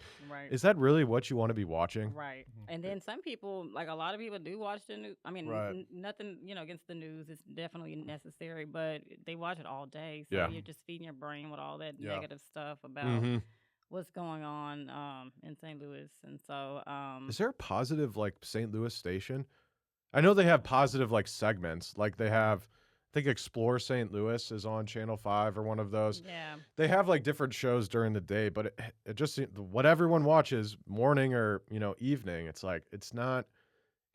is that really what you want to be watching? Right. And then some people, like a lot of people do watch the news. I mean, nothing, against the news. It's definitely necessary, but they watch it all day. So you're just feeding your brain with all that negative stuff about what's going on in St. Louis. And so is there a positive like St. Louis station? I know they have positive like segments. Like they have, I think Explore St. Louis is on Channel 5 or one of those. Yeah. They have like different shows during the day, but it just what everyone watches morning or, evening, it's like it's not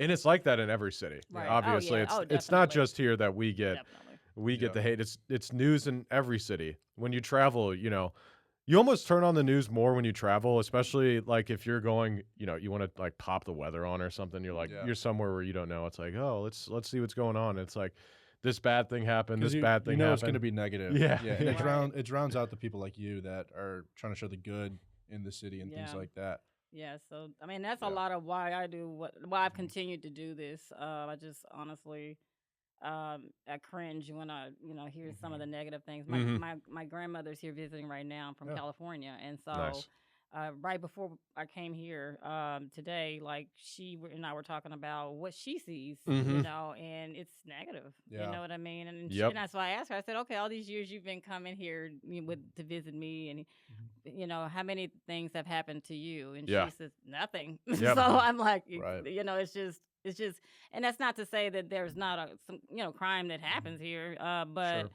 And it's like that in every city. Right. Obviously, Oh, yeah. it's not Definitely. just here that we get Definitely. the hate. It's news in every city. When you travel, you almost turn on the news more when you travel, especially like if you're going, you want to like pop the weather on or something. You're like you're somewhere where you don't know. It's like, oh, let's see what's going on. It's like this bad thing happened. This bad thing happened. It's going to be negative. Yeah. And it drowns out the people like you that are trying to show the good in the city and things like that. Yeah, so I mean that's a lot of why I do why I've continued to do this. I just honestly, I cringe when I hear some of the negative things. My grandmother's here visiting right now from California, and so Nice. right before I came here today, like and I were talking about what she sees, and it's negative. Yeah. You know what I mean? And, Yep. and that's why I asked her. I said, "Okay, all these years you've been coming here to visit me, and how many things have happened to you?" And she says, "Nothing." Yep. So I'm like, Right. it's just, and that's not to say that there's not some crime that happens here, but. Sure.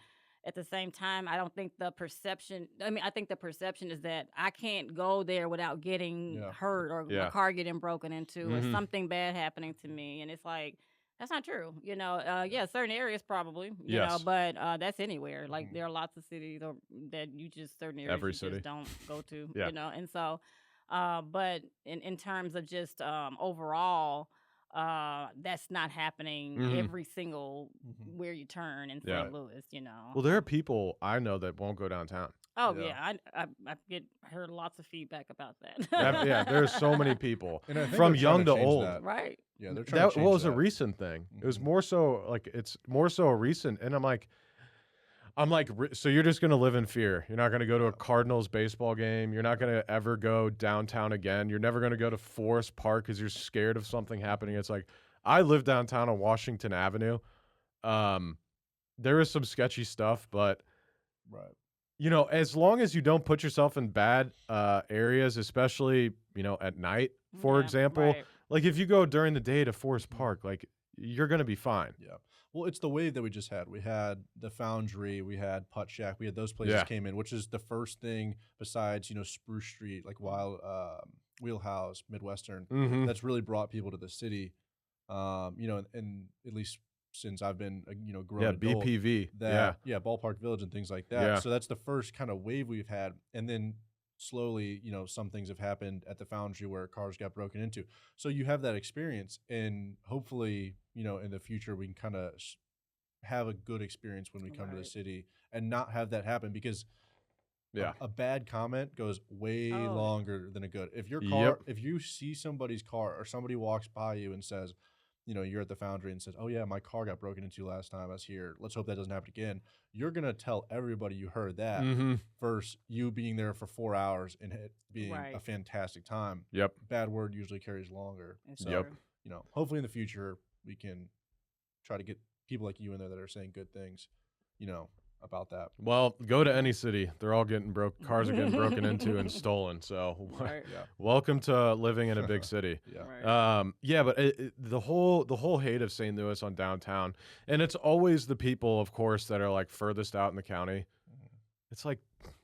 At the same time, I don't think the perception. I mean, I think the perception is that I can't go there without getting hurt or my car getting broken into or something bad happening to me. And it's like that's not true. Certain areas probably. You know, but that's anywhere. Like there are lots of cities that you just certain areas Every you city. just don't go to. Yeah. And so, but in terms of just overall. That's not happening every single where you turn in St. Louis, Well, there are people I know that won't go downtown. Oh yeah, I heard lots of feedback about that. There's so many people And I think from they're young to trying change old. that. Right. Yeah, they're trying to change was that. a recent thing. It was more so like it's more so a recent, and I'm like, so you're just gonna live in fear. You're not gonna go to a Cardinals baseball game. You're not gonna ever go downtown again. You're never gonna go to Forest Park because you're scared of something happening. It's like I live downtown on Washington Avenue. There is some sketchy stuff, but as long as you don't put yourself in bad areas, especially at night, for example, like if you go during the day to Forest Park, like you're gonna be fine. Yeah. Well, it's the wave that we just had. We had the Foundry, we had Putt Shack, we had those places came in, which is the first thing besides Spruce Street, like Wheelhouse, Midwestern, that's really brought people to the city. And at least since I've been a grown adult, BPV, Ballpark Village and things like that. Yeah. So that's the first kind of wave we've had, and then slowly, some things have happened at the Foundry where cars got broken into. So you have that experience, and hopefully, in the future we can kind of have a good experience when we come to the city and not have that happen because a bad comment goes way longer than a good. If your car, if you see somebody's car or somebody walks by you and says, you're at the Foundry and says, "Oh yeah, my car got broken into last time I was here. Let's hope that doesn't happen again." You're going to tell everybody you heard that versus you being there for 4 hours and it being a fantastic time. Yep. Bad word usually carries longer. So, hopefully in the future we can try to get people like you in there that are saying good things, about that. Well, go to any city. They're all getting cars are getting broken into and stolen. So welcome to living in a big city. But the whole hate of St. Louis on downtown, and it's always the people, of course, that are like furthest out in the county. It's like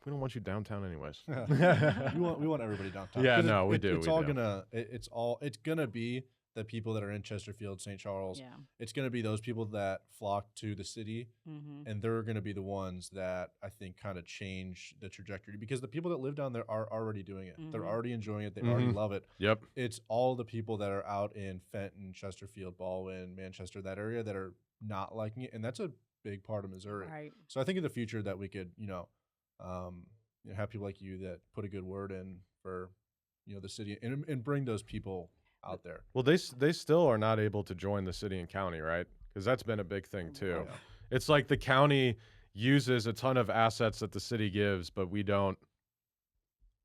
we don't want you downtown anyways. we want everybody downtown. Yeah, no, we do. It's gonna be the people that are in Chesterfield, St. Charles. Yeah. It's going to be those people that flock to the city, and they're going to be the ones that I think kind of change the trajectory because the people that live down there are already doing it. They're already enjoying it. They already love it. Yep. It's all the people that are out in Fenton, Chesterfield, Baldwin, Manchester, that area that are not liking it, and that's a big part of Missouri. Right. So I think in the future that we could, have people like you that put a good word in for, the city and bring those people out there. Well, they still are not able to join the city and county, right? Because that's been a big thing too. Yeah. It's like the county uses a ton of assets that the city gives, but we don't.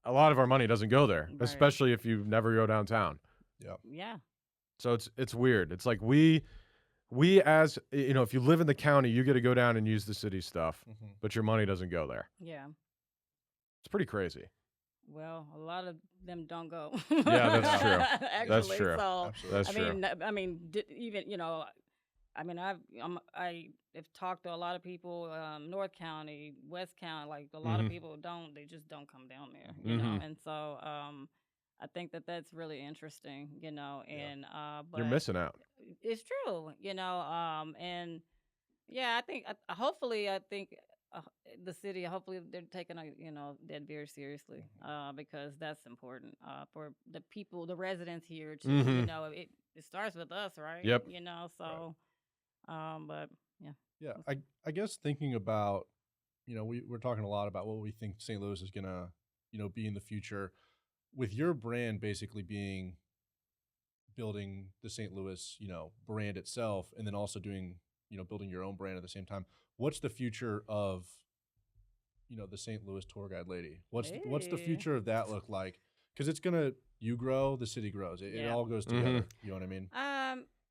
A lot of our money doesn't go there, especially if you never go downtown. Yeah. Yeah. So it's weird. It's like we as if you live in the county, you get to go down and use the city stuff, but your money doesn't go there. Yeah. It's pretty crazy. Well, a lot of them don't go. Yeah, that's true. Actually, That's true. So, Absolutely. That's true. I have talked to a lot of people, North County, West County. Like a lot of people don't. They just don't come down there, you know. And so, I think that that's really interesting, and You're but missing out. it's true, and yeah, I think hopefully I think uh, the city hopefully they're taking that very seriously because that's important for the people, the residents here too. Mhm. It starts with us, right? Yep. Right. So but yeah. Yeah, I guess thinking about, we're talking a lot about what we think St. Louis is gonna, be in the future, with your brand basically being building the St. Louis, brand itself, and then also doing, building your own brand at the same time. What's the future of, the St. Louis Tour Guide Lady? What's the Hey. future of that look like? Because it's gonna, you grow, the city grows. It Yeah. all goes together. You know what I mean?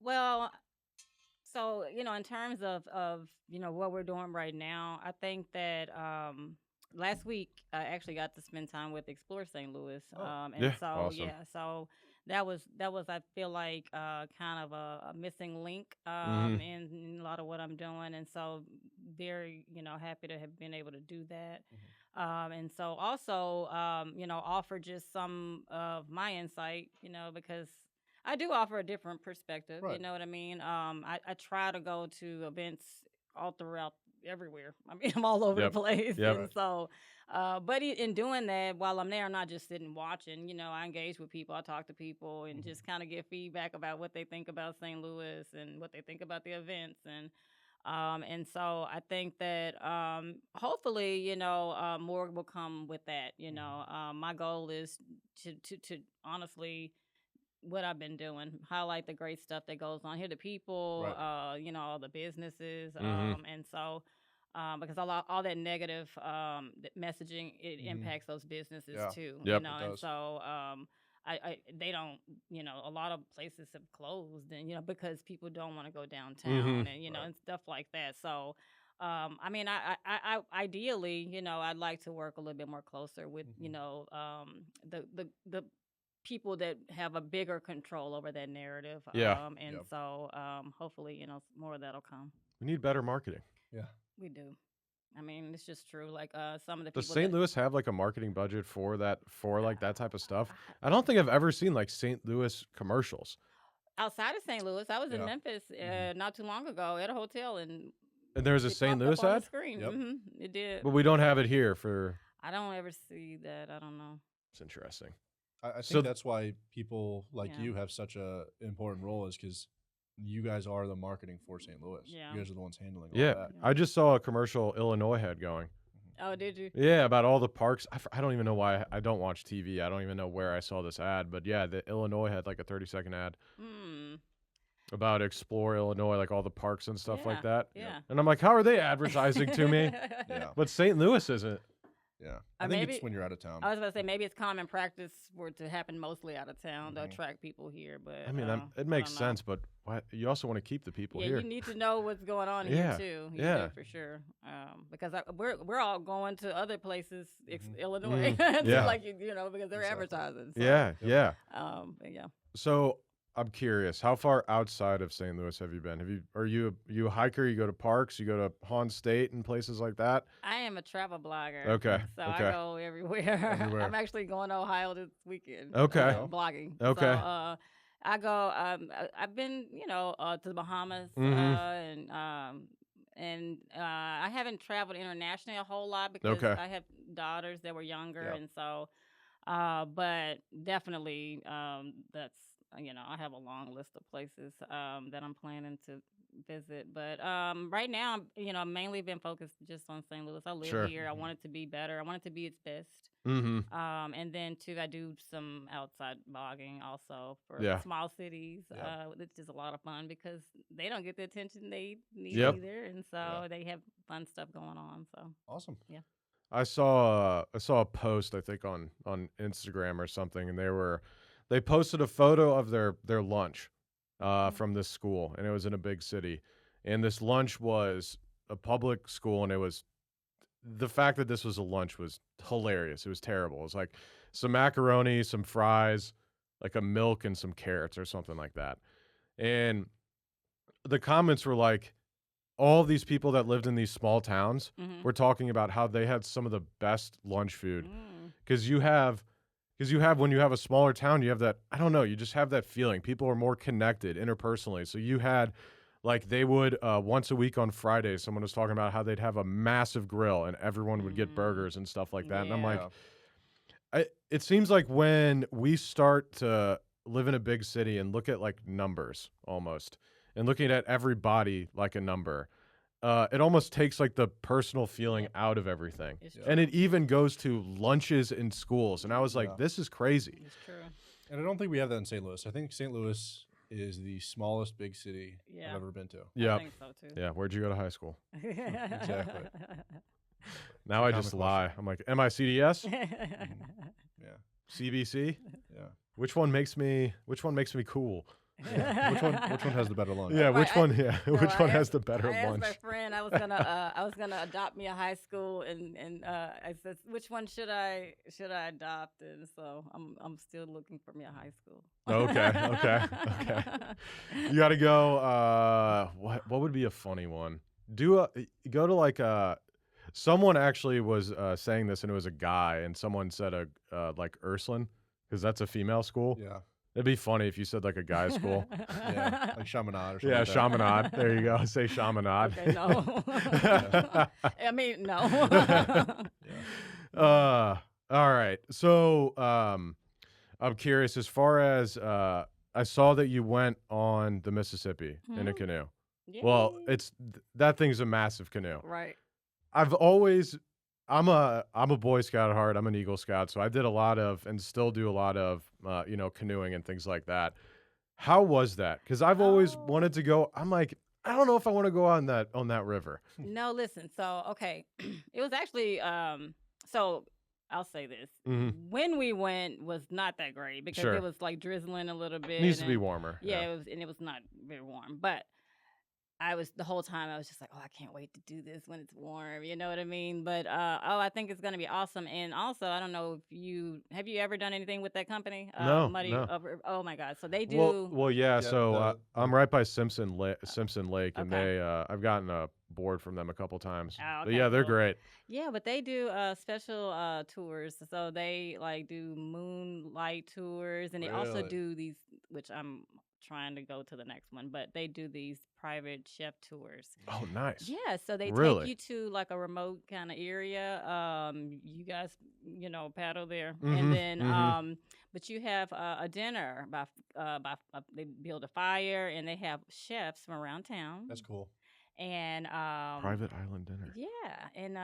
Well, so in terms of what we're doing right now, I think that last week I actually got to spend time with Explore St. Louis, Oh. and Yeah, so awesome. so that was I feel like kind of a missing link Mhm. in a lot of what I'm doing, and so very happy to have been able to do that. And so also, offer just some of my insight, because I do offer a different perspective. You Right. know what I mean? I try to go to events all throughout everywhere. I mean, I'm all over the Yep. place. Yep. And Right. so, but in doing that, while I'm there, I'm not just sitting watching. I engage with people. I talk to people and just kind of get feedback about what they think about St. Louis and what they think about the events. And so I think that hopefully, more will come with that. My goal is to honestly what I've been doing, highlight the great stuff that goes on here, the people, Right. all the businesses, Mhm. and so because all that negative messaging it Mhm. impacts those businesses Yeah. too, Yep. It and does. so they don't, a lot of places have closed, and because people don't want to go downtown, Mhm. and Right. and stuff like that. So. I mean, I ideally, I'd like to work a little bit more closer with, Mhm. the people that have a bigger control over that narrative. Yeah. And Yep. so hopefully, more of that'll come. We need better marketing. Yeah. We do. I mean, it's just true. Like some of the Does people St. that Louis have like a marketing budget for that, for like that type of stuff? I- I don't think I've ever seen like St. Louis commercials. outside of St. Louis, I was in Yeah. Memphis Mhm. not too long ago at a hotel, and And there's a it St. popped up Louis on the ad, screen. Yep. It did. but we don't have it here for. I don't ever see that. I don't know. It's interesting. I So think that's why people like Yeah. you have such a important role, is because you guys are the marketing for St. Louis. Yeah. You guys are the ones handling all yeah, that. I just saw a commercial Illinois had going. Oh, did you? Yeah, about all the parks. I don't even know why I don't watch TV. I don't even know where I saw this ad, but yeah, the Illinois had like a 30-second ad Hmm. about Explore Illinois, like all the parks and stuff like that. Yeah. And I'm like, how are they advertising to me? Yeah. But St. Louis isn't. Yeah. Or I think maybe- it's when you're out of town. I was about to say maybe it's common practice for it to happen mostly out of town to Mhm. attract people here, but I mean, I it makes don't know. sense, but why, you also want to keep the people Yeah, here. you need to know what's going on Yeah, here too. You yeah. do, for sure. Because we're all going to other places, Mhm. Illinois, Mhm. Yeah. like because they're Exactly. advertising. So, Yeah, yeah. but yeah. So I'm curious, how far outside of St. Louis have you been? Are you a hiker? You go to parks? You go to Han State and places like that? I am a travel blogger. Okay, So okay. I go everywhere. Everywhere. I'm actually going to Ohio this weekend. Okay. Blogging. Okay. So I go. I've been, to the Bahamas, Mhm. and I haven't traveled internationally a whole lot because Okay. I have daughters that were younger, Yep. and so. But definitely, that's I have a long list of places that I'm planning to visit. But right now, I've mainly been focused just on St. Louis. I live Sure. here. I Mhm. want it to be better. I want it to be its best. Mm-hmm. And then too, I do some outside blogging also for Yeah. small cities. Yeah. It's just a lot of fun because they don't get the attention they need Yep. either, and so Yeah. they have fun stuff going on. So Awesome. I saw a post, I think on Instagram or something, and they posted a photo of their lunch from this school, and it was in a big city, and this lunch was a public school, and it was the fact that this was a lunch was hilarious. It was terrible. It was like some macaroni, some fries, like a milk and some carrots or something like that. And the comments were like, all these people that lived in these small towns Mhm. were talking about how they had some of the best lunch food Mm. because you have Because when you have a smaller town, you have that, I don't know, you just have that feeling. People are more connected interpersonally. So you had, like, they would, once a week on Fridays, someone was talking about how they'd have a massive grill and everyone would get burgers and stuff like that. And I'm like, it seems like when we start to live in a big city and look at, like, numbers almost, and looking at everybody like a number, it almost takes, like, the personal feeling out of everything. And it even goes to lunches in schools. And I was like, this is crazy. It's true. And I don't think we have that in St. Louis. I think St. Louis is the smallest big city I've ever been to. Yeah. I think so too. Yeah. Where'd you go to high school? Exactly. Now I just lie. I'm like, MICDS? Yeah. CBC? Yeah. Which one makes me cool? Yeah. Which one has the better lunch? Yeah, which one has the I better asked lunch? my friend I was gonna adopt me a high school, and I said, which one should I adopt? And so I'm still looking for me a high school. Okay. You got to go. What would be a funny one? Go to like someone actually was saying this, and it was a guy, and someone said like Ursuline, because that's a female school. Yeah. It'd be funny if you said like a guy's school. Yeah. Like Chaminade or something. Yeah, like that. Chaminade. There you go. Say Chaminade. Okay, no. I mean, no. All right. So I'm curious, as far as I saw that you went on the Mississippi in a canoe. Well, that thing's a massive canoe. Right. I'm a Boy Scout at heart. I'm an Eagle Scout, so I did a lot of and still do a lot of canoeing and things like that. How was that? Because I've always wanted to go. I'm like, I don't know if I want to go on that river. No, listen. So okay, it was actually so I'll say this: when we went was not that great because Sure. it was like drizzling a little bit. Needs to be warmer. Yeah, it was not very warm, but. The whole time I was just like, oh, I can't wait to do this when it's warm. You know what I mean? But, I think it's going to be awesome. And also, I don't know if have you ever done anything with that company? No. Oh my God. So they do. Well, yeah. So I'm right by Simpson Lake, and they, I've gotten a board from them a couple times. Oh, But okay, yeah, they're cool. great. Yeah, but they do special tours. So they like do moonlight tours, and they also Really? do these, which I'm trying to go to the next one, but they do these private chef tours. Oh, nice. Yeah, so they Really? take you to like a remote kind of area. You guys, paddle there, Mhm, and then mhm. but you have a dinner by they build a fire, and they have chefs from around town. That's cool. And Private island dinner. yeah, and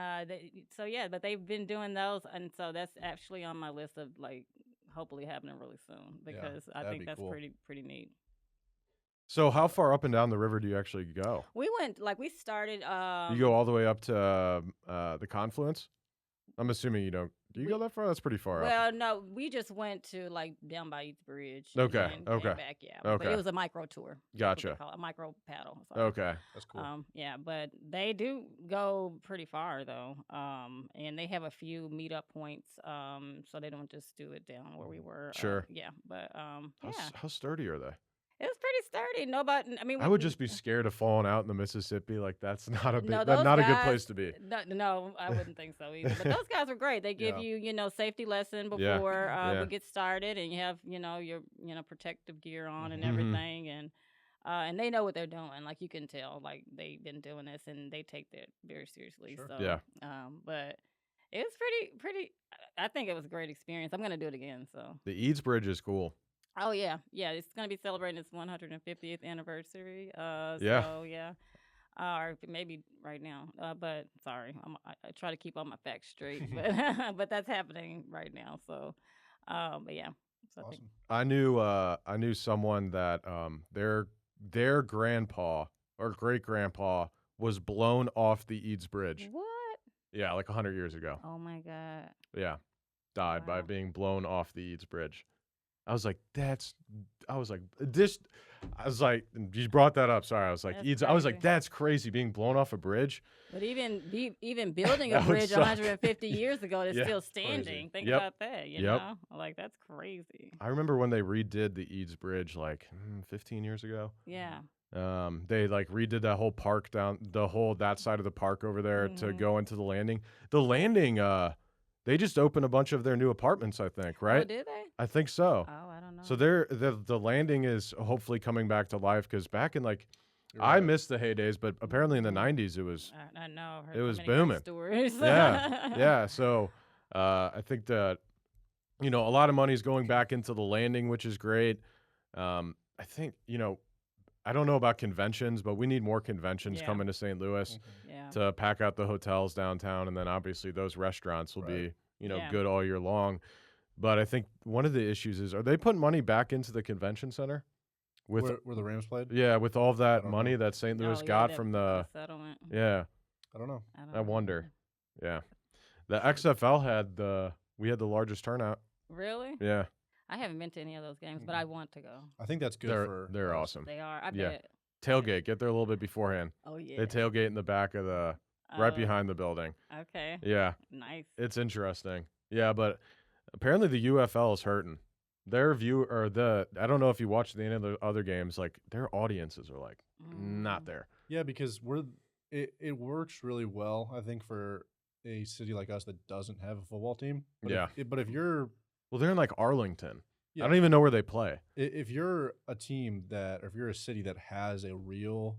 but they've been doing those, and so that's actually on my list of like hopefully happening really soon because I that'd think be that's cool. pretty neat. So how far up and down the river do you actually go? We we started. You go all the way up to the confluence? I'm assuming you don't. Do you go that far? That's pretty far up. Well, no, we just went to like down by East Bridge. Okay, And okay, came back, yeah. But okay. it was a micro tour. That's what they Gotcha. call it, a micro paddle. So. Okay. That's cool. Yeah, but they do go pretty far though. And they have a few meetup points. So they don't just do it down where we were. Sure. Yeah, but yeah, How sturdy are they? it was pretty sturdy. Nobody. I mean, I would just be scared of falling out in the Mississippi. Like that's not a No, that's those not a good guys- place to be. No, I wouldn't think so either. But those guys were great. They give Yeah. you, safety lesson Yeah, before yeah. we get started, and you have, your, protective gear on and Mhm. everything, and they know what they're doing. Like you can tell, like they've been doing this and they take that very seriously. Sure. So, Yeah. but it was pretty. I think it was a great experience. I'm gonna do it again. So. The Eads Bridge is cool. Oh yeah. It's gonna be celebrating its 150th anniversary. Yeah. So yeah. Or maybe right now, but sorry, I try to keep all my facts straight, but that's happening right now. So, but yeah, so I think, Awesome. I knew someone that their grandpa or great grandpa was blown off the Eads Bridge. what? Yeah, like 100 years ago. Oh my God! Yeah, died by Wow. being blown off the Eads Bridge. I was like, you brought that up. Sorry. I was like, That's Eads. I was like, crazy. that's crazy being blown off a bridge. But even building a That would bridge suck. 150 years ago that's Yeah, still crazy. standing. Think Yep. about that. You Yep. know, like that's crazy. I remember when they redid the Eads Bridge like 15 years ago. Yeah. They like redid that whole park that side of the park over there to Mhm. go into the landing. The landing, they just opened a bunch of their new apartments, I think, Oh, right? did they? I think so. Oh, I don't know. So the landing is hopefully coming back to life because back in like You're I right. missed the heydays, but apparently in the 90s it was I know. I've heard it so was many great booming. stories. yeah. So I think that a lot of money is going back into the landing, which is great. I think I don't know about conventions, but we need more conventions Yeah. coming to St. Louis Yeah. to pack out the hotels downtown, and then obviously those restaurants will be Yeah. good all year long. But I think one of the issues is, are they putting money back into the convention center with Where the Rams played? with all of that don't money know. that St. Louis Oh, yeah, got that- from the settlement. yeah, I don't know. don't I know. wonder. Yeah, the XFL had we had the largest turnout. Really? Yeah, I haven't been to any of those games, but I want to go. I think that's good they're us. awesome. They are. I Yeah. bet. Tailgate, get there a little bit beforehand. Oh yeah. They tailgate in the back of right Oh, behind the building. Okay. Yeah, Nice. it's interesting. Yeah, but apparently the UFL is hurting. Their I don't know if you watch any of the other games, like their audiences are like not there. Yeah, because it works really well, I think, for a city like us that doesn't have a football team. But Yeah. But if you're Well, they're in like Arlington. Yeah. I don't even know where they play. if you're a team or if you're a city that has a real,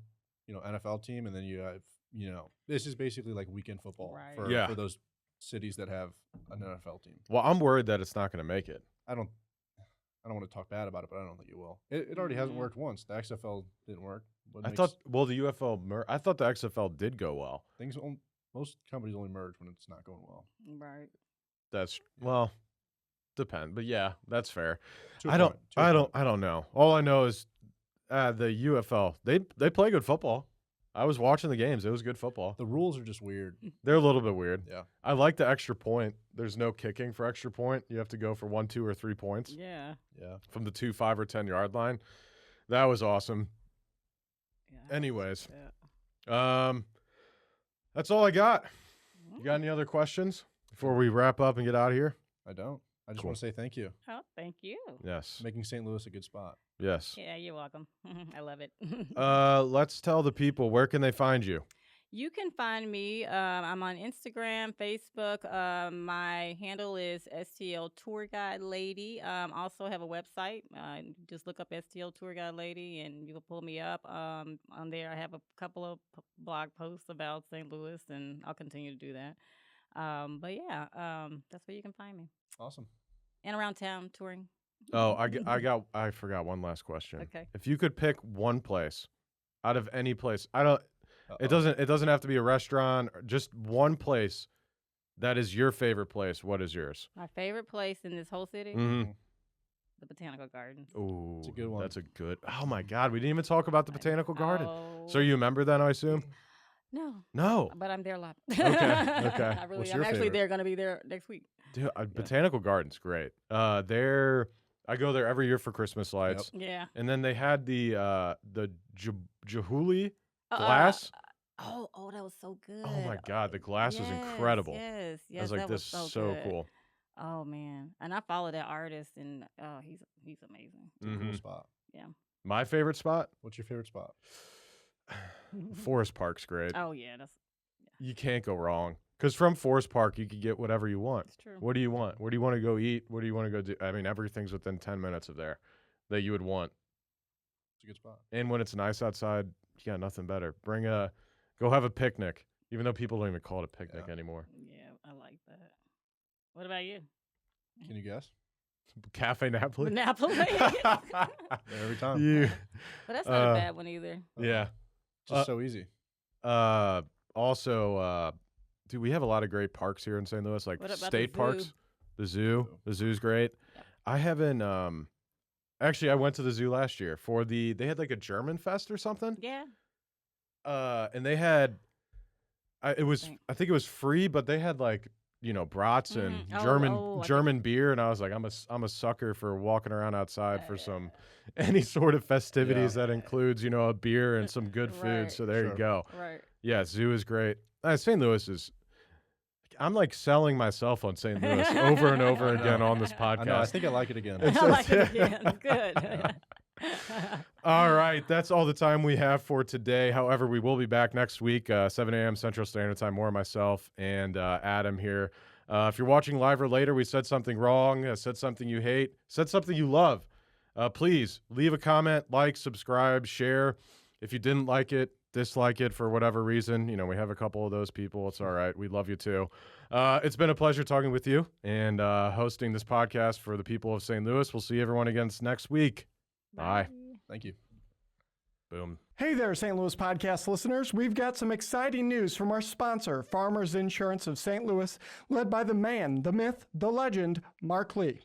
NFL team, and then you have, this is basically like weekend football Right. for those cities that have an NFL team. Well, I'm worried that it's not going to make it. I don't want to talk bad about it, but I don't think it will. It already hasn't Mhm. worked once. The XFL didn't work. What I makes thought, well, the UFL, I thought the XFL did go well. most companies only merge when it's not going well. Right. That's well, depend, but yeah, that's fair. To a I don't, point, to a I don't, point. I don't know. All I know is the UFL. They play good football. I was watching the games. It was good football. The rules are just weird. They're a little bit weird. Yeah. I like the extra point. There's no kicking for extra point. You have to go for 1, 2, or 3 points Yeah. Yeah. from the 2, 5, or 10-yard line. That was awesome. Yeah. Anyways, Yeah. that's all I got. You got any other questions before we wrap up and get out of here? I don't. I just Cool. want to say thank you. Oh, thank you. Yes. Making St. Louis a good spot. Yes. Yeah, you're welcome. I love it. Let's tell the people, where can they find you? You can find me. I'm on Instagram, Facebook. My handle is STL Tour Guide Lady. Also have a website. Just look up STL Tour Guide Lady, and you will pull me up. On there, I have a couple of blog posts about St. Louis, and I'll continue to do that. But yeah, that's where you can find me. Awesome. And around town touring. Oh, I forgot one last question. Okay. If you could pick one place out of any place, it Uh-oh. doesn't have to be a restaurant, or just one place that is your favorite place. What is yours? My favorite place in this whole city, Mm-hmm. the Botanical Gardens. Ooh, It's a good one. That's a good. Oh my God, we didn't even talk about the Botanical Garden. Oh. So you remember then, I assume? No, No, but I'm there a lot. Okay. I really, What's I'm your actually favorite? there. Going to be there next week. dude, Botanical Garden's great. I go there every year for Christmas lights, Yeah. and then they had the Jahuli glass. Oh, that was so good. Oh my God, the glass was incredible. Yes, I was like, that this was is so good. cool. Oh man, and I follow that artist, and he's amazing. It's a cool Mhm. spot. My favorite spot, What's your favorite spot? Forest Park's great. Oh yeah, that's You can't go wrong. Because from Forest Park, you can get whatever you want. true. What do you want? Where do you want to go eat? What do you want to go do? I mean, everything's within 10 minutes of there that you would want. It's a good spot. And when it's nice outside, you got nothing better. Go have a picnic, even though people don't even call it a picnic Yeah. anymore. Yeah, I like that. What about you? Can you guess? Cafe Napoli. Napoli. Every time. You, But that's not a bad one either. yeah. Just so easy. Also, dude, we have a lot of great parks here in St. Louis, like What about the state zoo? parks. The zoo. The zoo's great. Yep. I haven't. Actually, I went to the zoo last year for they had like a German fest or something. Yeah. And they had, I Think. think it was free, but they had like, brats and Mhm. Oh, German oh, I German beer, and I was like, I'm a sucker for walking around outside for any sort of festivities that includes, a beer and some good food. Right. So there you Sure. go. Right. Yeah, zoo is great. St. Louis is. I'm like selling myself on St. Louis over and over I know. again on this I know. I podcast. think I like it again. I like it again. Good. All right, that's all the time we have for today. However, we will be back next week, 7 a.m. Central Standard Time. More myself and Adam here If you're watching live or later, we said something wrong, said something you hate, said something you love. Please leave a comment, like, subscribe, share. If you didn't like it, dislike it for whatever reason, we have a couple of those people. It's all right. We love you too. It's been a pleasure talking with you and hosting this podcast for the people of St. Louis. We'll see everyone again next week. Bye. Thank you. Boom. Hey there, St. Louis podcast listeners. We've got some exciting news from our sponsor, Farmers Insurance of St. Louis, led by the man, the myth, the legend, Mark Lee.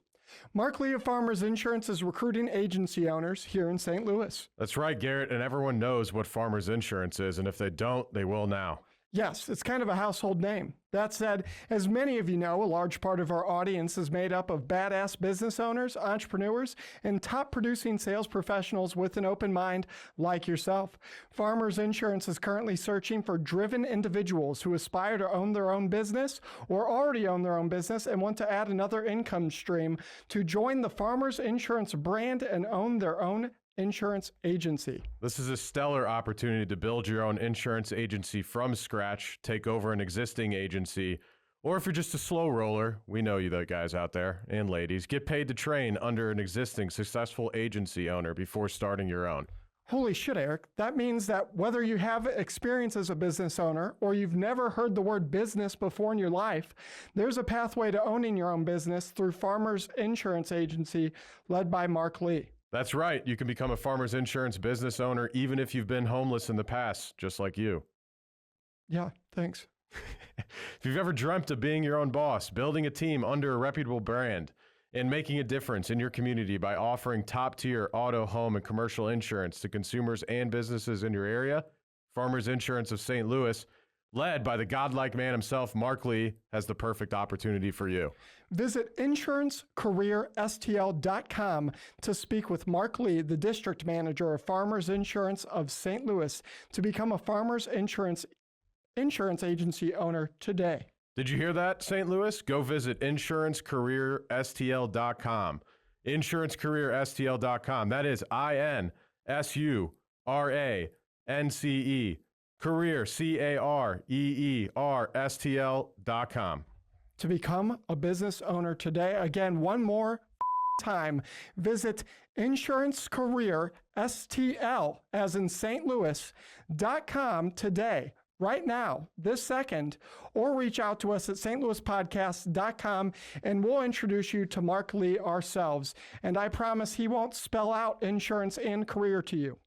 Mark Lee of Farmers Insurance is recruiting agency owners here in St. Louis. That's right, Garrett, and everyone knows what Farmers Insurance is, and if they don't, they will now. Yes, it's kind of a household name. That said, as many of you know, a large part of our audience is made up of badass business owners, entrepreneurs, and top producing sales professionals with an open mind like yourself. Farmers Insurance is currently searching for driven individuals who aspire to own their own business or already own their own business and want to add another income stream to join the Farmers Insurance brand and own their own insurance agency. This is a stellar opportunity to build your own insurance agency from scratch, take over an existing agency, or if you're just a slow roller, we know you guys out there and ladies, get paid to train under an existing successful agency owner before starting your own. Holy shit, Eric. That means that whether you have experience as a business owner or you've never heard the word business before in your life, there's a pathway to owning your own business through Farmers Insurance Agency led by Mark Lee. That's right. You can become a Farmers Insurance business owner even if you've been homeless in the past, just like you. Yeah, thanks. If you've ever dreamt of being your own boss, building a team under a reputable brand, and making a difference in your community by offering top-tier auto, home, and commercial insurance to consumers and businesses in your area, Farmers Insurance of St. Louis, led by the godlike man himself, Mark Lee, has the perfect opportunity for you. Visit insurancecareerstl.com to speak with Mark Lee, the district manager of Farmers Insurance of St. Louis, to become a Farmers Insurance agency owner today. Did you hear that, St. Louis? Go visit insurancecareerstl.com. Insurancecareerstl.com. That is INSURANCE, career, CAREERSTL.com. To become a business owner today, again, one more time, visit insurancecareerstl, as in St. Louis.com today. Right now, this second, or reach out to us at stlouispodcast.com and we'll introduce you to Mark Lee ourselves. And I promise he won't spell out insurance and career to you.